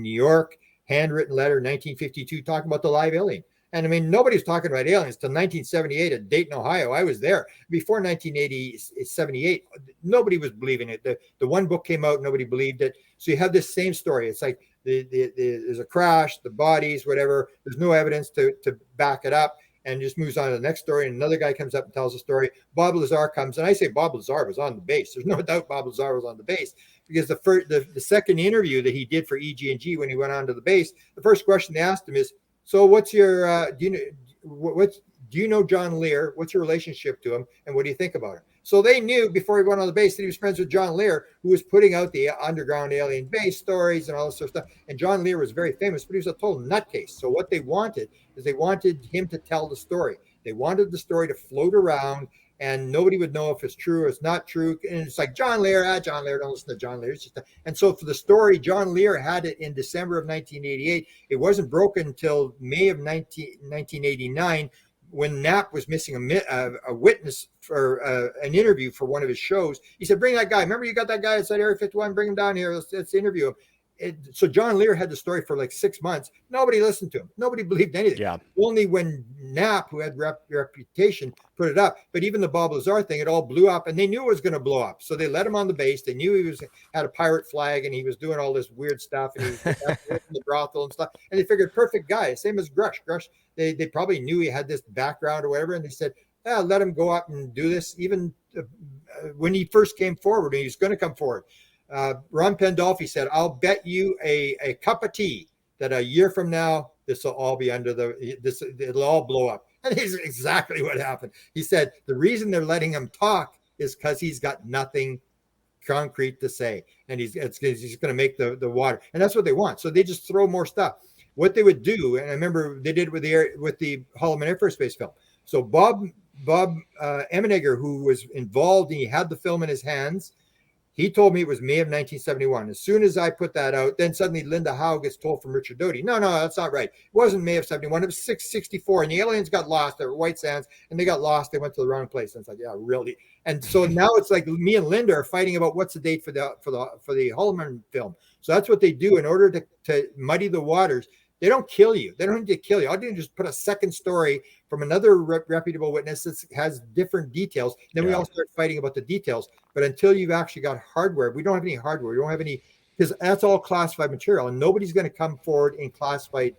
York. handwritten letter, 1952, talking about the live alien. And I mean, nobody was talking about aliens till 1978 at Dayton, Ohio. I was there. Before 1978, nobody was believing it. The one book came out, nobody believed it. So you have this same story. It's like there's a crash, the bodies, whatever. There's no evidence to back it up, and just moves on to the next story. And another guy comes up and tells a story. Bob Lazar comes, and I say Bob Lazar was on the base. There's no doubt Bob Lazar was on the base, because the second interview that he did for EG&G when he went on to the base, the first question they asked him is, so what's your do you know John Lear? What's your relationship to him, and what do you think about him? So they knew before he went on the base that he was friends with John Lear, who was putting out the underground alien base stories and all this sort of stuff. And John Lear was very famous, but he was a total nutcase. So what they wanted is they wanted him to tell the story. They wanted the story to float around, and nobody would know if it's true or it's not true. And it's like John Lear, John Lear, don't listen to John Lear. It's just and so for the story, John Lear had it in December of 1988. It wasn't broken until May of 1989, when Knapp was missing a witness for an interview for one of his shows. He said, bring that guy. Remember, you got that guy outside Area 51? Bring him down here. Let's interview him. So John Lear had the story for like 6 months. Nobody listened to him. Nobody believed anything. Yeah. Only when Knapp, who had reputation, put it up. But even the Bob Lazar thing, it all blew up, and they knew it was going to blow up. So they let him on the base. They knew he had a pirate flag, and he was doing all this weird stuff, and he was in the brothel and stuff. And they figured, perfect guy, same as Grush. Grush, they probably knew he had this background or whatever, and they said, let him go up and do this. Even when he first came forward, and he was going to come forward, Ron Pandolfi said, I'll bet you a cup of tea that a year from now, this will all be it'll all blow up. And he's exactly what happened. He said, the reason they're letting him talk is because he's got nothing concrete to say. And he's going to make the water. And that's what they want. So they just throw more stuff. What they would do, and I remember they did with the Holloman Air Force Base film. So Bob Emenegger, who was involved, and he had the film in his hands, he told me it was May of 1971. As soon as I put that out, then suddenly Linda Howe gets told from Richard Doty, no, that's not right. It wasn't May of 71. It was 664. And the aliens got lost. They were White Sands, and they got lost. They went to the wrong place. And it's like, yeah, really? And so now it's like me and Linda are fighting about what's the date for the Holloman film. So that's what they do in order to muddy the waters. They don't kill you. They don't need to kill you. All they do is just put a second story from another reputable witness that has different details. Then we all start fighting about the details. But until you've actually got hardware, we don't have any hardware. We don't have any, because that's all classified material, and nobody's going to come forward in classified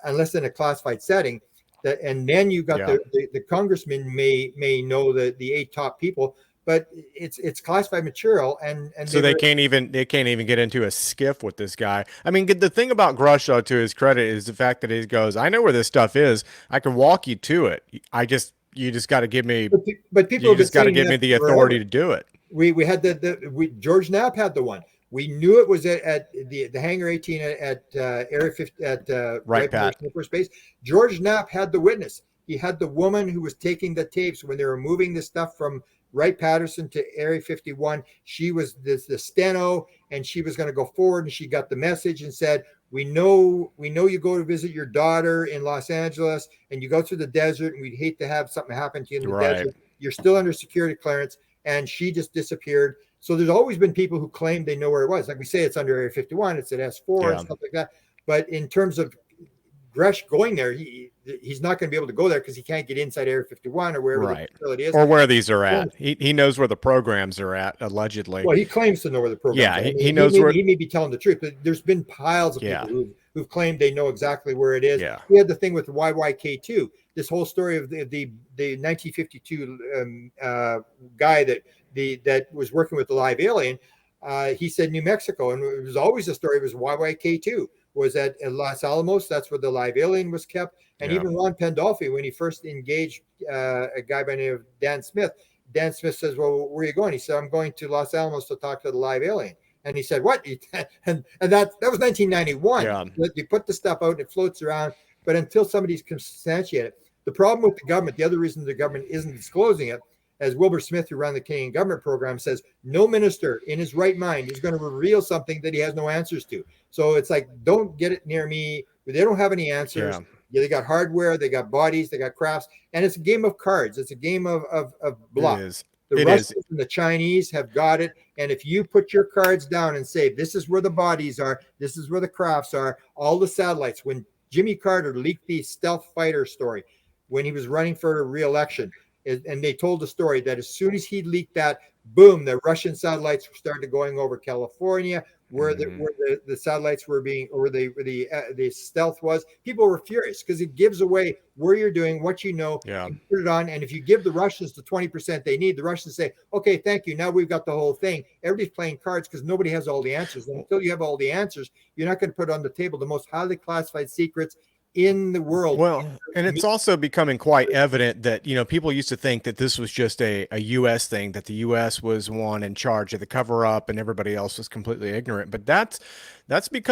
unless in a classified setting. And then you got the congressman may know the 8 top people. But it's classified material, and so they can't even get into a skiff with this guy. I mean, the thing about Grush, though, to his credit, is the fact that he goes, "I know where this stuff is. I can walk you to it. You just got to give me. But people you just got to give me the authority to do it." We had George Knapp had the one. We knew it was at the hangar 18 at Area 50 at Wright-Patt Air Force Base. George Knapp had the witness. He had the woman who was taking the tapes when they were moving the stuff from Wright-Patterson to Area 51. She was the steno, and she was going to go forward, and she got the message and said, we know you go to visit your daughter in Los Angeles, and you go through the desert, and we'd hate to have something happen to you in the desert. You're still under security clearance. And she just disappeared. So there's always been people who claim they know where it was. Like we say, it's under Area 51, it's at S4 and stuff like that. But in terms of Gresh going there, he's not going to be able to go there because he can't get inside Area 51 or wherever the facility is. Or where these are at. He knows where the programs are at, allegedly. Well, he claims to know where the programs are. He knows where. He may be telling the truth, but there's been piles of people who've claimed they know exactly where it is. Yeah. We had the thing with the YYK2, this whole story of the 1952 guy that was working with the live alien. He said New Mexico, and it was always the story. It was YYK2 was at Los Alamos. That's where the live alien was kept. And even Ron Pandolfi, when he first engaged a guy by the name of Dan Smith says, well, where are you going? He said, I'm going to Los Alamos to talk to the live alien. And he said, what? And that was 1991. Yeah. You put the stuff out and it floats around. But until somebody's substantiated, the problem with the government, the other reason the government isn't disclosing it, as Wilbur Smith, who ran the Canadian government program, says, no minister in his right mind is going to reveal something that he has no answers to. So it's like, don't get it near me. They don't have any answers. Yeah, they got hardware, they got bodies, they got crafts, and it's a game of cards. It's a game of bluff. The It is. Russians and the Chinese have got it. And if you put your cards down and say, this is where the bodies are, this is where the crafts are, all the satellites, when Jimmy Carter leaked the stealth fighter story, when he was running for re-election, and they told the story that as soon as he leaked that, boom, the Russian satellites started going over California, where the satellites were being, or the stealth was. People were furious because it gives away where you're doing, what you know, Yeah. and put it on. And if you give the Russians the 20% they need, the Russians say, okay, thank you. Now we've got the whole thing. Everybody's playing cards because nobody has all the answers. And until you have all the answers, you're not going to put on the table the most highly classified secrets in the world. Well, and it's also becoming quite evident that, people used to think that this was just a U.S. thing, that the U.S. was one in charge of the cover up and everybody else was completely ignorant. But that doesn't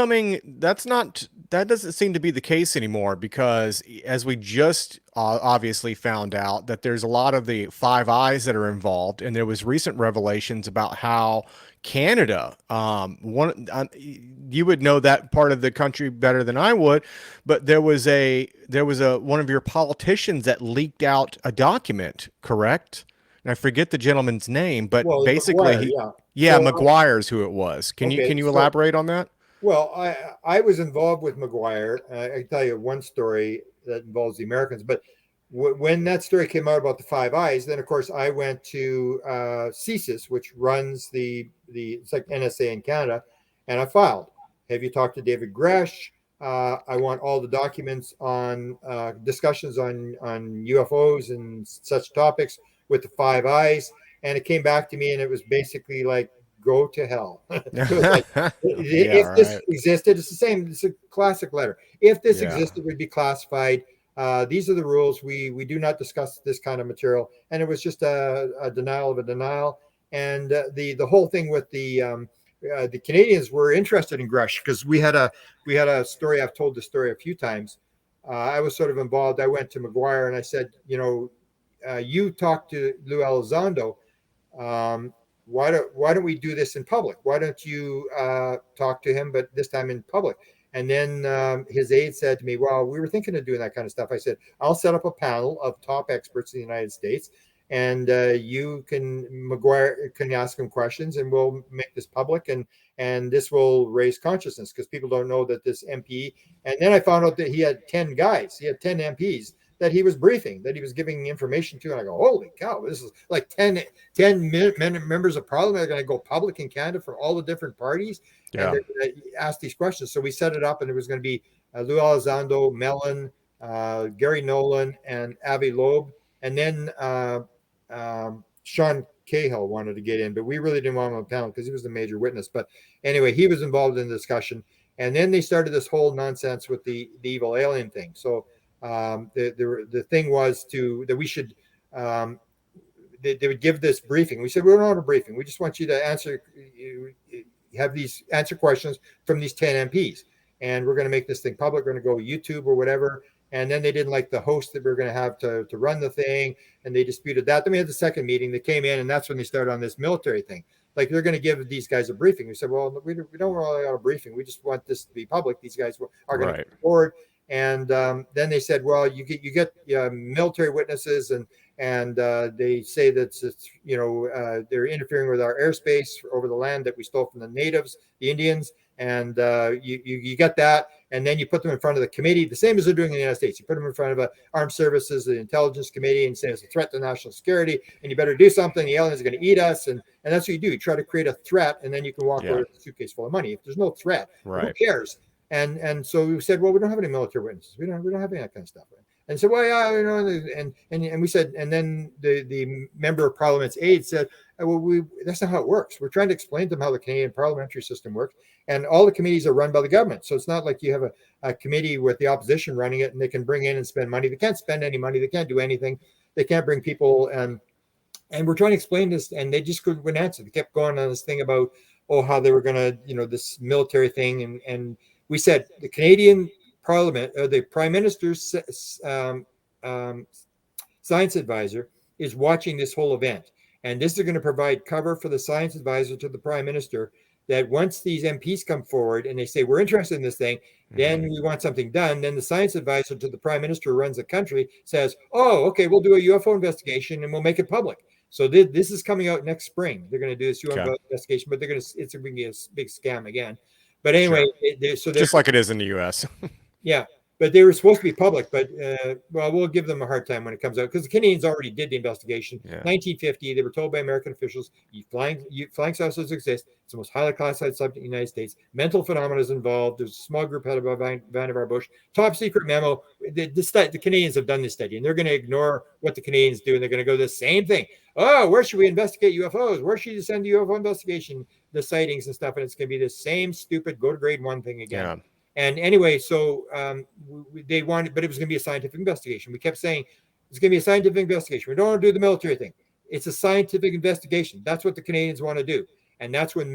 seem to be the case anymore, because as we just obviously found out, that there's a lot of the Five Eyes that are involved. And there was recent revelations about how Canada, you would know that part of the country better than I would, but there was one of your politicians that leaked out a document, correct? And I forget the gentleman's name, but basically McGuire, yeah. So, McGuire's who it was. Can you elaborate on that? Well, I was involved with McGuire. I can tell you one story that involves the Americans, but when that story came out about the Five Eyes, then of course I went to CSIS, which runs it's like NSA in Canada, and I filed. Have you talked to David Gresh? I want all the documents on discussions on UFOs and such topics with the Five Eyes, and it came back to me, and it was basically like, go to hell. Like, if this existed, it's the same. It's a classic letter. If this existed, it would be classified. These are the rules. We do not discuss this kind of material. And it was just a denial of a denial. And the whole thing with the Canadians were interested in Grush because we had a story. I've told the story a few times. I was sort of involved. I went to McGuire and I said, you talked to Lou Elizondo. Why don't we do this in public? Why don't you talk to him, but this time in public? And then his aide said to me, well, we were thinking of doing that kind of stuff. I said, I'll set up a panel of top experts in the United States, and McGuire can ask him questions, and we'll make this public, and this will raise consciousness because people don't know that this MP. And then I found out that he had 10 guys. He had 10 MPs that he was briefing, that he was giving information to. And I go, holy cow, this is like 10 members of parliament are going to go public in Canada for all the different parties. Yeah. And they're going to ask these questions. So we set it up, and it was going to be Lou Elizondo, Mellon, Gary Nolan, and Avi Loeb. And then Sean Cahill wanted to get in, but we really didn't want him on the panel because he was the major witness. But anyway, he was involved in the discussion. And then they started this whole nonsense with the evil alien thing. So the thing was that we should they would give this briefing. We said, we don't want a briefing. We just want you to answer questions from these 10 MPs. And we're going to make this thing public. We're going to go YouTube or whatever. And then they didn't like the host that we were going to have to run the thing. And they disputed that. Then we had the second meeting. They came in, and that's when they started on this military thing. Like, they're going to give these guys a briefing. We said, well, we don't really want a briefing. We just want this to be public. These guys are going to come forward. And then they said, well, you get military witnesses, and they say that they're interfering with our airspace over the land that we stole from the natives, the Indians, and you get that, and then you put them in front of the committee, the same as they're doing in the United States. You put them in front of armed services, the intelligence committee, and say it's a threat to national security, and you better do something. The aliens are going to eat us, and that's what you do. You try to create a threat, and then you can walk away with a suitcase full of money. If there's no threat, who cares? And so we said, well, we don't have any military witnesses. We don't have any of that kind of stuff. And so, well, yeah, and we said, and then the member of Parliament's aide said, well, that's not how it works. We're trying to explain to them how the Canadian parliamentary system works, and all the committees are run by the government. So it's not like you have a committee with the opposition running it, and they can bring in and spend money. They can't spend any money. They can't do anything. They can't bring people, and we're trying to explain this, and they just couldn't answer. They kept going on this thing about, how they were going to, this military thing, and we said the Canadian Parliament, the Prime Minister's science advisor is watching this whole event. And this is going to provide cover for the science advisor to the Prime Minister, that once these MPs come forward and they say, we're interested in this thing, then we want something done. Then the science advisor to the Prime Minister who runs the country says, oh, okay, we'll do a UFO investigation and we'll make it public. So this is coming out next spring. They're going to do this UFO Okay. investigation, but it's going to be a big scam again. But anyway, Sure. they're Just like it is in the U.S. yeah, but they were supposed to be public. But well, we'll give them a hard time when it comes out because the Canadians already did the investigation. Yeah. 1950, they were told by American officials, flying saucers exist. It's the most highly classified subject in the United States. Mental phenomena is involved. There's a small group headed by Vannevar Bush. Top secret memo. The Canadians have done this study, and they're going to ignore what the Canadians do, and they're going to go the same thing. Oh, where should we investigate UFOs? Where should you send the UFO investigation, the sightings and stuff? And it's going to be the same stupid go to grade 1 thing again. Yeah. And anyway, so they wanted, but it was going to be a scientific investigation. We kept saying it's going to be a scientific investigation. We don't want to do the military thing. It's a scientific investigation. That's what the Canadians want to do. And that's when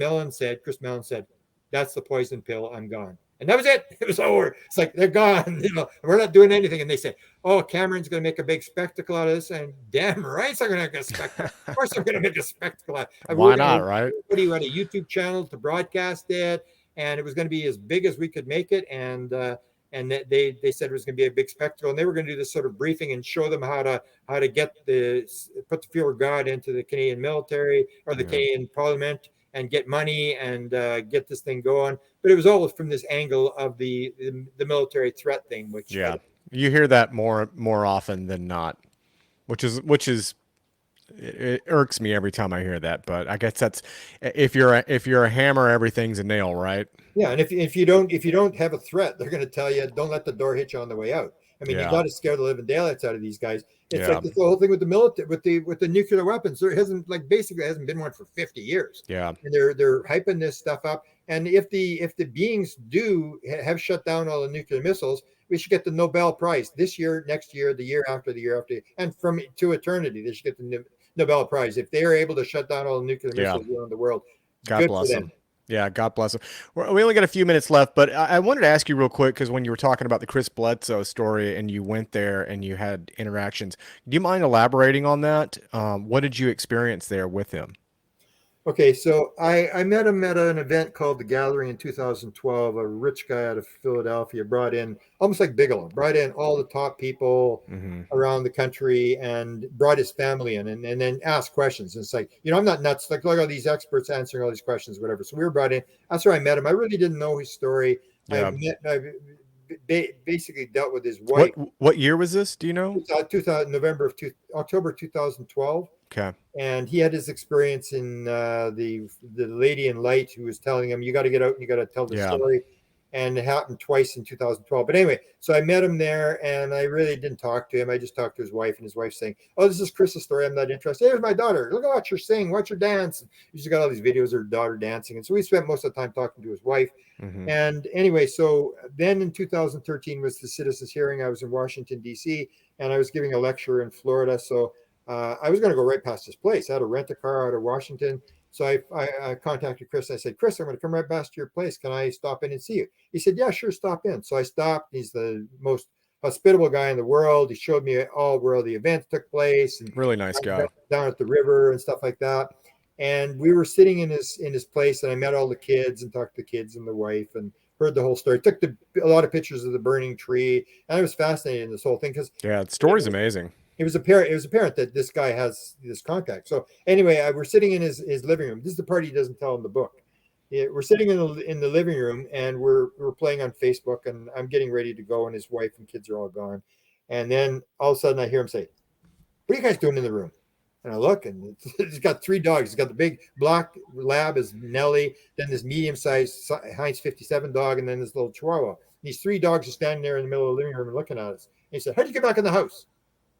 Chris Mellon said, that's the poison pill. I'm gone. And that was it. It was over. It's like, they're gone. We're not doing anything. And they said, oh, Cameron's going to make a big spectacle out of this. And damn right, they're going to make a spectacle. Of course, they're going to make a spectacle out of it. Why not, right? Everybody had a YouTube channel to broadcast it. And it was going to be as big as we could make it. And they said it was going to be a big spectacle. And they were going to do this sort of briefing and show them how to put the fear of God into the Canadian military or the Canadian Parliament and get money and get this thing going. But it was all from this angle of the military threat thing, which you hear that more often than not, which is it irks me every time I hear that. But I guess that's if you're a hammer, everything's a nail, right? Yeah, and if you don't have a threat, they're going to tell you don't let the door hit you on the way out. I mean, you got to scare the living daylights out of these guys. It's like the whole thing with the military, with the nuclear weapons. There hasn't been one for 50 years. Yeah, and they're hyping this stuff up. And if the beings do have shut down all the nuclear missiles, we should get the Nobel Prize this year, next year, the year after, and from to eternity. They should get the Nobel Prize if they are able to shut down all the nuclear missiles around the world. God bless them. Yeah, God bless them. We only got a few minutes left, but I wanted to ask you real quick because when you were talking about the Chris Bledsoe story and you went there and you had interactions, do you mind elaborating on that? What did you experience there with him? Okay, so I met him at an event called The Gathering in 2012. A rich guy out of Philadelphia brought in, almost like Bigelow, brought in all the top people around the country and brought his family in and then asked questions. And it's like, I'm not nuts. Like, look at all these experts answering all these questions, whatever. So we were brought in. That's where I met him. I really didn't know his story. Yeah. I basically dealt with his wife. What year was this? Do you know? October 2012. Okay. And he had his experience in the lady in light who was telling him, you got to get out and you got to tell the story. And it happened twice in 2012. But anyway, so I met him there and I really didn't talk to him. I just talked to his wife, and his wife saying, oh, this is Chris's story. I'm not interested. Here's my daughter. Look at what you're sing. Watch her dance. She's got all these videos of her daughter dancing. And so we spent most of the time talking to his wife. And anyway, so then in 2013 was the citizens hearing. I was in Washington, D.C., and I was giving a lecture in Florida. So I was going to go right past his place. I had to rent a car out of Washington. So I contacted Chris. I said, Chris, I'm going to come right past to your place. Can I stop in and see you? He said, yeah, sure, stop in. So I stopped. He's the most hospitable guy in the world. He showed me all where the events took place. And really nice guy. Down at the river and stuff like that. And we were sitting in his place, and I met all the kids and talked to the kids and the wife and heard the whole story. Took a lot of pictures of the burning tree. And I was fascinated in this whole thing because the story's amazing. It was apparent that this guy has this contact. So anyway, we're sitting in his living room. This is the part he doesn't tell in the book. We're sitting in the living room, and we're playing on Facebook, and I'm getting ready to go, and his wife and kids are all gone. And then all of a sudden I hear him say, what are you guys doing in the room? And I look, and he's got 3 dogs. He's got the big black lab is Nellie, then this medium-sized Heinz 57 dog, and then this little Chihuahua. These 3 dogs are standing there in the middle of the living room and looking at us. And he said, how'd you get back in the house?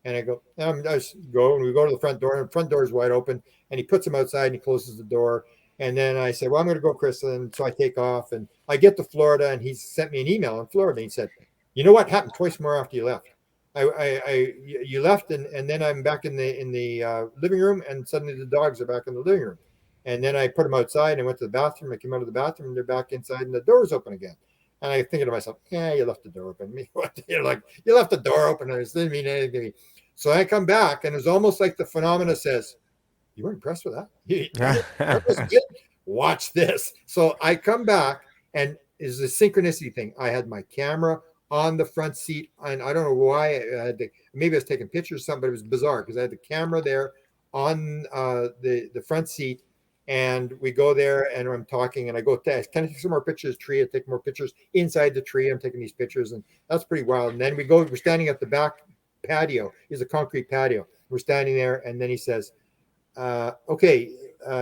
And I go, I just go, and we go to the front door, and the front door is wide open, and he puts them outside and he closes the door. And then I said, well, I'm going to go, Chris. And so I take off, and I get to Florida, and he sent me an email in Florida. And he said, you know what happened twice more after you left? You left, and then I'm back in the living room, and suddenly the dogs are back in the living room. And then I put them outside, and I went to the bathroom. I came out of the bathroom, and they're back inside, and the door's open again. And I thinking to myself, yeah, you left the door open. You're like, you left the door open. It didn't mean anything to me. So I come back, and it's almost like the phenomena says, you weren't impressed with that? Watch this. So I come back, and it's a synchronicity thing. I had my camera on the front seat, and I don't know why. Maybe I was taking pictures or something, but it was bizarre because I had the camera there on the front seat. And we go there and I'm talking and I go, can I take some more pictures of the tree? I take more pictures inside the tree. I'm taking these pictures and that's pretty wild. And then we're standing at the back patio. It's a concrete patio. We're standing there and then he says, okay,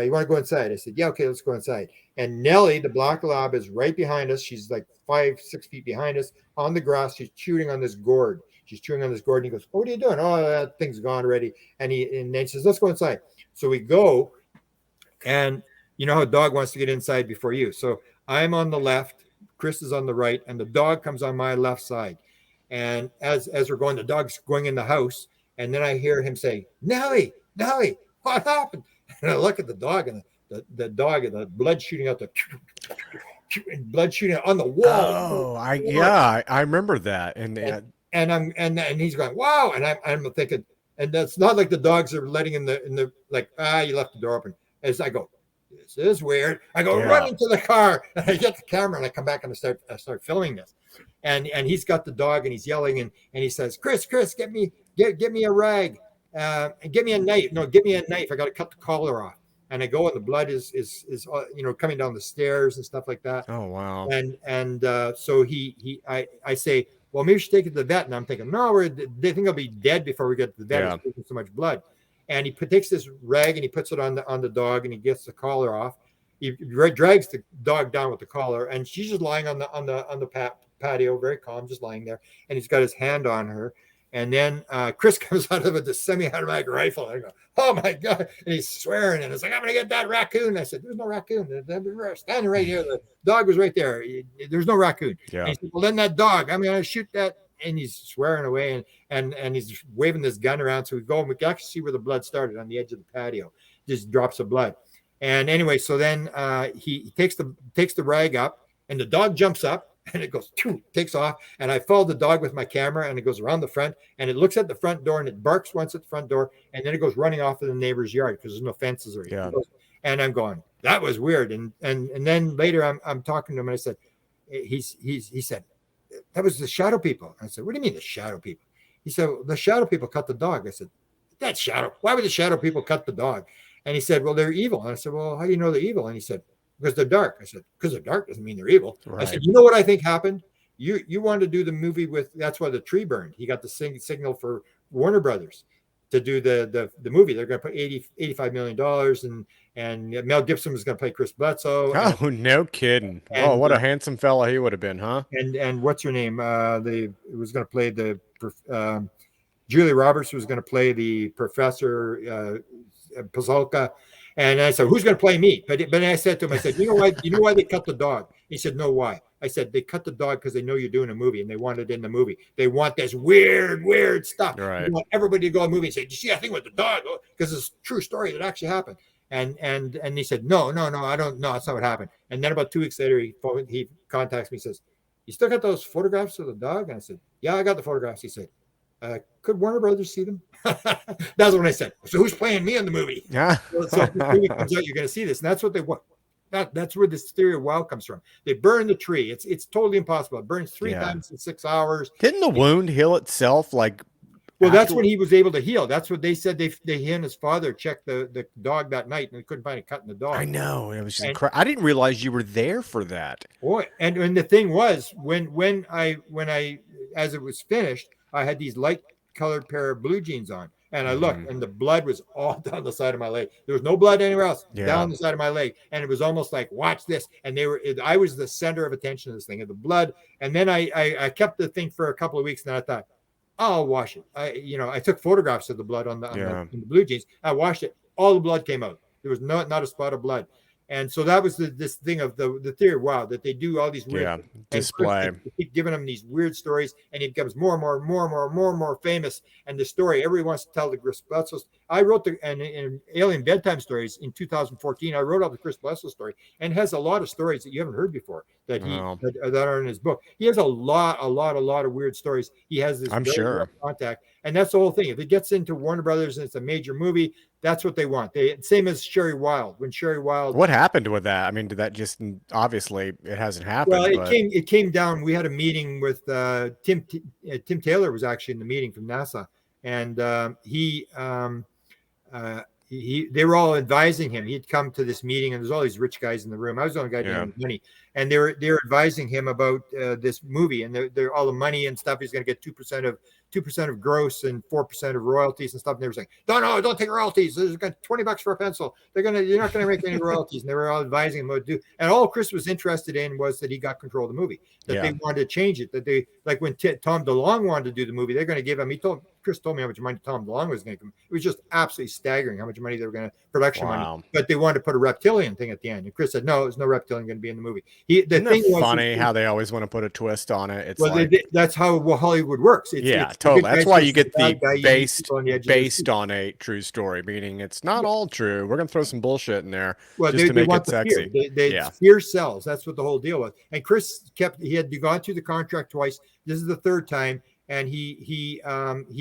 you want to go inside? I said, yeah, okay, let's go inside. And Nellie, the black lab, is right behind us. She's like 5-6 feet behind us on the grass. She's chewing on this gourd. She's chewing on this gourd. And he goes, oh, what are you doing? Oh, that thing's gone already. And then he says, let's go inside. So we go. And you know how a dog wants to get inside before you. So I'm on the left, Chris is on the right, and the dog comes on my left side. And as we're going, the dog's going in the house. And then I hear him say, Nellie, what happened? And I look at the dog and the dog and the blood shooting out blood shooting out on the wall. Oh, I remember that. And he's going, wow. And I'm thinking, and that's not like the dogs are letting in the like, you left the door open. As I go, this is weird. I go running to the car and I get the camera and I come back and I start filming this. And he's got the dog and he's yelling and he says, Chris, get me a rag and give me a knife. No, give me a knife. I got to cut the collar off. And I go and the blood is coming down the stairs and stuff like that. Oh wow. And so I say, well, maybe we should take it to the vet. And I'm thinking, no, they think I'll be dead before we get to the vet. It's taking so much blood. And he takes this rag and he puts it on the dog and he gets the collar off. He drags the dog down with the collar and she's just lying on the patio, very calm, just lying there. And he's got his hand on her. And then Chris comes out of it, the semi-automatic rifle. I go, oh my God. And he's swearing and it's like, I'm going to get that raccoon. I said, there's no raccoon. They're standing right here. The dog was right there. There's no raccoon. Yeah. And he said, well, then that dog, I'm going to shoot that. And he's swearing away and he's waving this gun around. So we go and we can actually see where the blood started on the edge of the patio, just drops of blood. And anyway, so then he takes the rag up and the dog jumps up and it goes, takes off. And I follow the dog with my camera and it goes around the front and it looks at the front door and it barks once at the front door. And then it goes running off to the neighbor's yard because there's no fences or anything. Yeah. And I'm going, that was weird. And then later I'm talking to him and I said, he said, that was the shadow people. I said, what do you mean the shadow people? He said, well, the shadow people cut the dog. I said, that's shadow. Why would the shadow people cut the dog? And he said, well, they're evil. And I said, well, how do you know they're evil? And he said, because they're dark. I said, because they're dark doesn't mean they're evil. Right. I said, you know what I think happened? You wanted to do the movie with, that's why the tree burned. He got the signal for Warner Brothers to do the movie. They're going to put $85 million and Mel Gibson was going to play Chris Bledsoe. Oh, no kidding. Oh, what a handsome fella he would have been, huh? And what's her name? It was going to play Julia Roberts was going to play the Professor Pazolka. And I said, who's going to play me? But I said to him, I said, you know why they cut the dog? He said, no, why? I said, they cut the dog because they know you're doing a movie and they want it in the movie. They want this weird stuff. Right. They want everybody to go to a movie and say, did you see that thing with the dog? Because it's a true story that actually happened. And he said, no, I don't know. That's not what happened. And then about 2 weeks later, he contacts me and says, you still got those photographs of the dog? And I said, yeah, I got the photographs. He said, could Warner Brothers see them? That's what I said. So who's playing me in the movie? Yeah. So if the movie comes out, you're going to see this. And that's what they want. That's where this theory of wow comes from. They burn the tree. It's totally impossible. It burns 3 times in 6 hours. Didn't the wound heal itself? Well, that's when he was able to heal. That's what they said. He and his father checked the dog that night, and they couldn't find a cut in the dog. I know. It was just I didn't realize you were there for that. Boy, and the thing was, when I as it was finished, I had these light colored pair of blue jeans on, and I looked, and the blood was all down the side of my leg. There was no blood anywhere else. Down the side of my leg, and it was almost like, watch this. And I was the center of attention of this thing, of the blood. And then I kept the thing for a couple of weeks, and then I thought, I'll wash it. I took photographs of the blood on the blue jeans. I washed it. All the blood came out. There was not a spot of blood. And so that was this thing of the theory. Wow, that they do all these weird display. They keep giving him these weird stories, and he becomes more and more famous. And the story everybody wants to tell the Chris Bledsoe. I wrote in Alien Bedtime Stories in 2014. I wrote up the Chris Bledsoe story, and it has a lot of stories that you haven't heard before that are in his book. He has a lot of weird stories. He has this contact, and that's the whole thing. If it gets into Warner Brothers and it's a major movie, that's what they want. Same as Sherry Wild. When Sherry Wild, what happened with that? I mean, did that just obviously it hasn't happened? Well, it came down. We had a meeting with Tim Taylor was actually in the meeting from NASA, and they were all advising him. He'd come to this meeting, and there's all these rich guys in the room. I was the only guy doing money, and they're advising him about this movie, and they're all the money and stuff. He's going to get 2% of gross and 4% of royalties and stuff. And they were saying, no, don't take royalties. There's got $20 for a pencil. You're not gonna make any royalties. And they were all advising him what to do. And all Chris was interested in was that he got control of the movie. That they wanted to change it. That they, like when Tom DeLonge wanted to do the movie, they're going to give him. Chris told me how much money Tom DeLonge was going to give him. It was just absolutely staggering how much money they were going to production money. But they wanted to put a reptilian thing at the end. And Chris said, no, there's no reptilian going to be in the movie. Isn't it funny how they always want to put a twist on it? It's that's how Hollywood works. Totally. That's why you get the based on a true story, meaning it's not all true. We're going to throw some bullshit in there just to make it sexy. Fear sells. That's what the whole deal was. And Chris he had gone through the contract twice. This is the third time. And he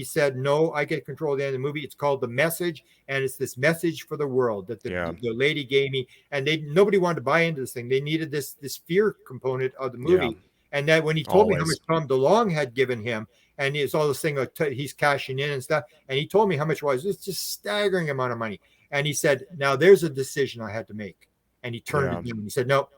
said, no, I get control of the end of the movie. It's called The Message, and it's this message for the world that the lady gave me. And nobody wanted to buy into this thing. They needed this fear component of the movie. Yeah. And that when he told me how much Tom DeLonge had given him, and it's all this thing like he's cashing in and stuff, and he told me how much it was. It's just staggering amount of money. And he said, now there's a decision I had to make. And he turned to him and he said, no.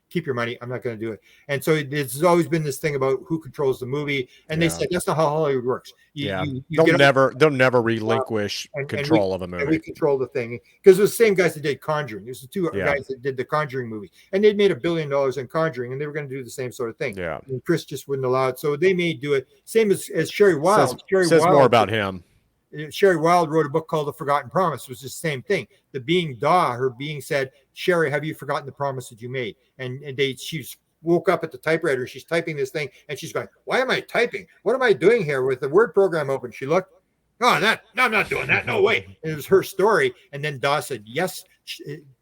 Keep your money. I'm not going to do it. And so there's always been this thing about who controls the movie. And they said, that's not how Hollywood works. They'll never relinquish control of a movie. And we control the thing. Because it was the same guys that did Conjuring. It was the two guys that did the Conjuring movie. And they'd made $1 billion in Conjuring, and they were going to do the same sort of thing. Yeah. And Chris just wouldn't allow it. So they may do it. Same as Sherry Wilde. Says more about him. Sherry Wilde wrote a book called The Forgotten Promise. It was the same thing. The being her being said, Sherry, have you forgotten the promise that you made? And she woke up at the typewriter. She's typing this thing, and she's going, why am I typing? What am I doing here with the word program open? She looked, no, I'm not doing that. No way. And it was her story. And then Da said, yes,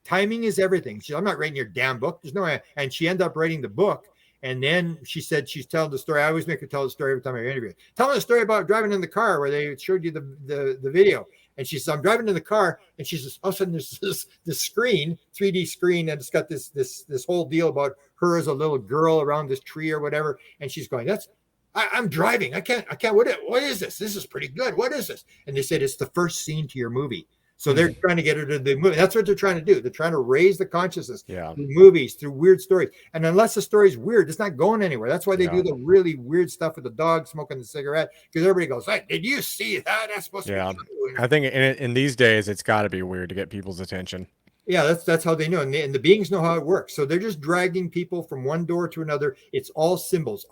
timing is everything. She said, I'm not writing your damn book. There's no way. And she ended up writing the book. And then she said she's telling the story. I always make her tell the story every time I interview her. Tell me the story about driving in the car where they showed you the video. And she says, I'm driving in the car. And she says, all of a sudden there's this screen, 3D screen, and it's got this whole deal about her as a little girl around this tree or whatever. And she's going, I'm driving. I can't. What is this? This is pretty good. What is this? And they said, it's the first scene to your movie. So they're trying to get her to the movie. That's what they're trying to do. They're trying to raise the consciousness through movies, through weird stories. And unless the story's weird, it's not going anywhere. That's why they do the really weird stuff with the dog smoking the cigarette, because everybody goes, hey, did you see that? That's supposed to be true. I think in these days, it's got to be weird to get people's attention. Yeah, that's how they know. And the beings know how it works. So they're just dragging people from one door to another. It's all symbols.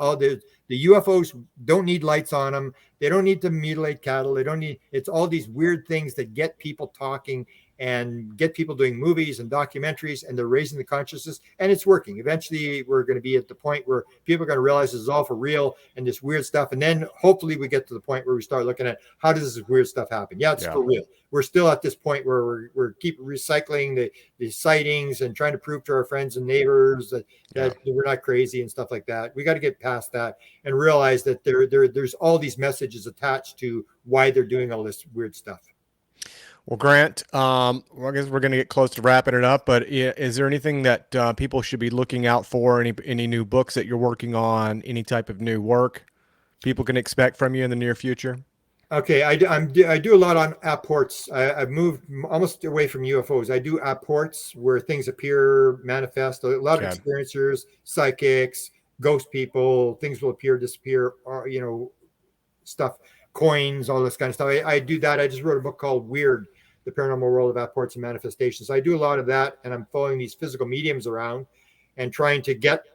The UFOs don't need lights on them. They don't need to mutilate cattle. It's all these weird things that get people talking and get people doing movies and documentaries, and they're raising the consciousness, and it's working. Eventually, we're going to be at the point where people are going to realize this is all for real and this weird stuff. And then hopefully we get to the point where we start looking at how does this weird stuff happen? Yeah, it's for real. We're still at this point where we're keep recycling the sightings and trying to prove to our friends and neighbors that we're not crazy and stuff like that. We got to get past that and realize that there's all these messages attached to why they're doing all this weird stuff. Well, Grant, I guess we're going to get close to wrapping it up, but is there anything that people should be looking out for? Any new books that you're working on? Any type of new work people can expect from you in the near future? Okay, I do a lot on apports. I've moved almost away from UFOs. I do apports where things appear, manifest. A lot of experiencers, psychics, ghost people. Things will appear, disappear, or stuff. Coins, all this kind of stuff. I do that. I just wrote a book called Weird, The Paranormal World of Apports and Manifestations. I do a lot of that, and I'm following these physical mediums around and trying to get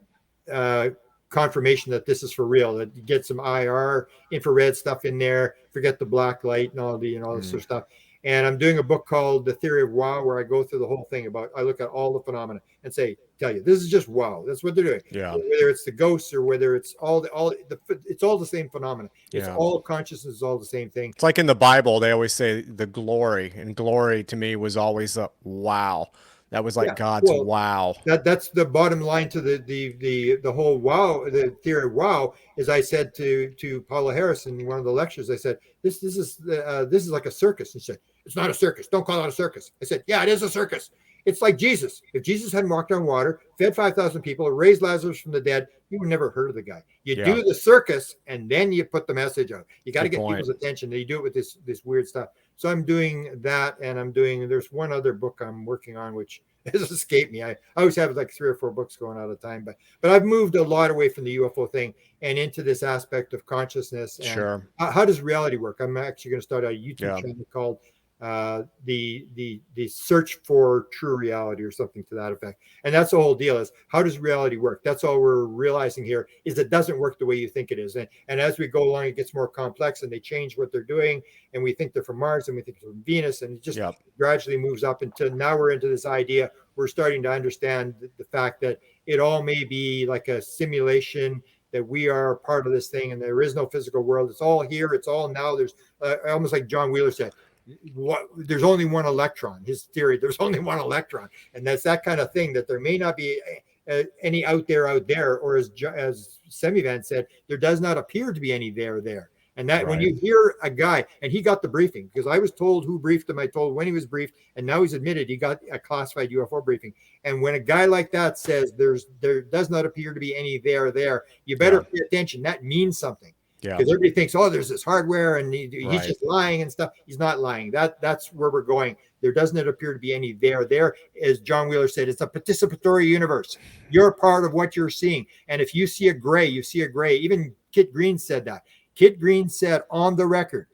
confirmation that this is for real, that you get some IR, infrared stuff in there, forget the black light and all this sort of stuff. And I'm doing a book called The Theory of Wow, where I go through the whole thing I look at all the phenomena and tell you, this is just wow. That's what they're doing. Yeah. Whether it's the ghosts or whether it's it's all the same phenomena. It's all consciousness is all the same thing. It's like in the Bible, they always say the glory, and glory to me was always a wow. That was like God's wow. That's the bottom line to the whole wow. The theory of wow is, I said to Paula Harris in one of the lectures, I said, this is like a circus. And she said, it's not a circus. Don't call it a circus. I said, yeah, it is a circus. It's like Jesus. If Jesus hadn't walked on water, fed 5,000 people, raised Lazarus from the dead, you would never heard of the guy. You do the circus, and then you put the message out. You got to get people's attention. And you do it with this weird stuff. So I'm doing that, and there's one other book I'm working on, which has escaped me. I always have like 3 or 4 books going out at a time, but I've moved a lot away from the UFO thing and into this aspect of consciousness and Sure. how does reality work. I'm actually going to start a YouTube Yeah. channel called the search for true reality or something to that effect. And that's the whole deal, is how does reality work? That's all we're realizing here, is it doesn't work the way you think it is. And as we go along, it gets more complex, and they change what they're doing, and we think they're from Mars and we think they're from Venus, and it just gradually moves up until now we're into this idea. We're starting to understand the fact that it all may be like a simulation, that we are part of this thing, and there is no physical world. It's all here. It's all now. There's almost like John Wheeler said, there's only one electron. His theory, there's only one electron, and that's that kind of thing, that there may not be any out there, or as Semivan said, there does not appear to be any there. And that when you hear a guy, and he got the briefing, because I was told who briefed him, I told when he was briefed, and now he's admitted he got a classified UFO briefing. And when a guy like that says there does not appear to be any there, you better pay attention. That means something. Because everybody thinks, oh, there's this hardware and he's just lying and stuff. He's not lying. That's where we're going. There doesn't appear to be any there. As John Wheeler said, it's a participatory universe. You're part of what you're seeing. And if you see a gray, you see a gray. Even Kit Green said that. Kit Green said on the record,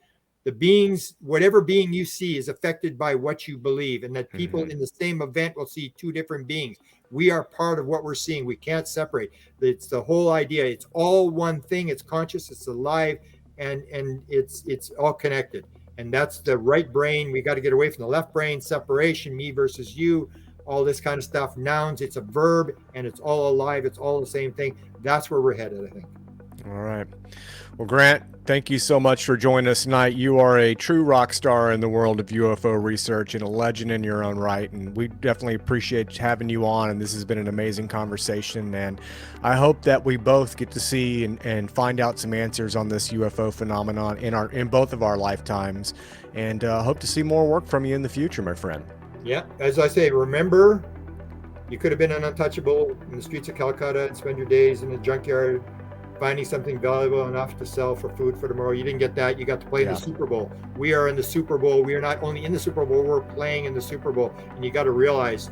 the beings, whatever being you see is affected by what you believe, and that people in the same event will see 2 different beings. We are part of what we're seeing. We can't separate. It's the whole idea. It's all one thing. It's conscious. It's alive, and it's all connected. And that's the right brain. We got to get away from the left brain, separation, me versus you, all this kind of stuff. Nouns. It's a verb, and it's all alive. It's all the same thing. That's where we're headed, I think. All right. Well, Grant, thank you so much for joining us tonight. You are a true rock star in the world of UFO research and a legend in your own right. And we definitely appreciate having you on. And this has been an amazing conversation. And I hope that we both get to see and find out some answers on this UFO phenomenon in both of our lifetimes. And hope to see more work from you in the future, my friend. Yeah. As I say, remember, you could have been an untouchable in the streets of Calcutta and spend your days in a junkyard finding something valuable enough to sell for food for tomorrow. You didn't get that. You got to play in the Super Bowl. We are in the Super Bowl. We are not only in the Super Bowl, we're playing in the Super Bowl. And you got to realize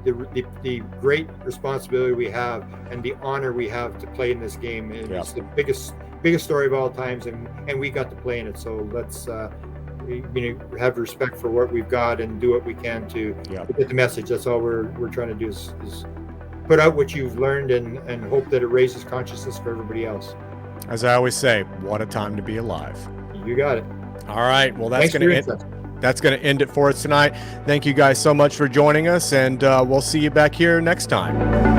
the great responsibility we have and the honor we have to play in this game. And it's the biggest story of all times, and we got to play in it. So let's have respect for what we've got and do what we can to get the message. That's all we're trying to do is put out what you've learned and hope that it raises consciousness for everybody else. As I always say, what a time to be alive. You got it. All right. Well, that's going to end it for us tonight. Thank you guys so much for joining us, and we'll see you back here next time.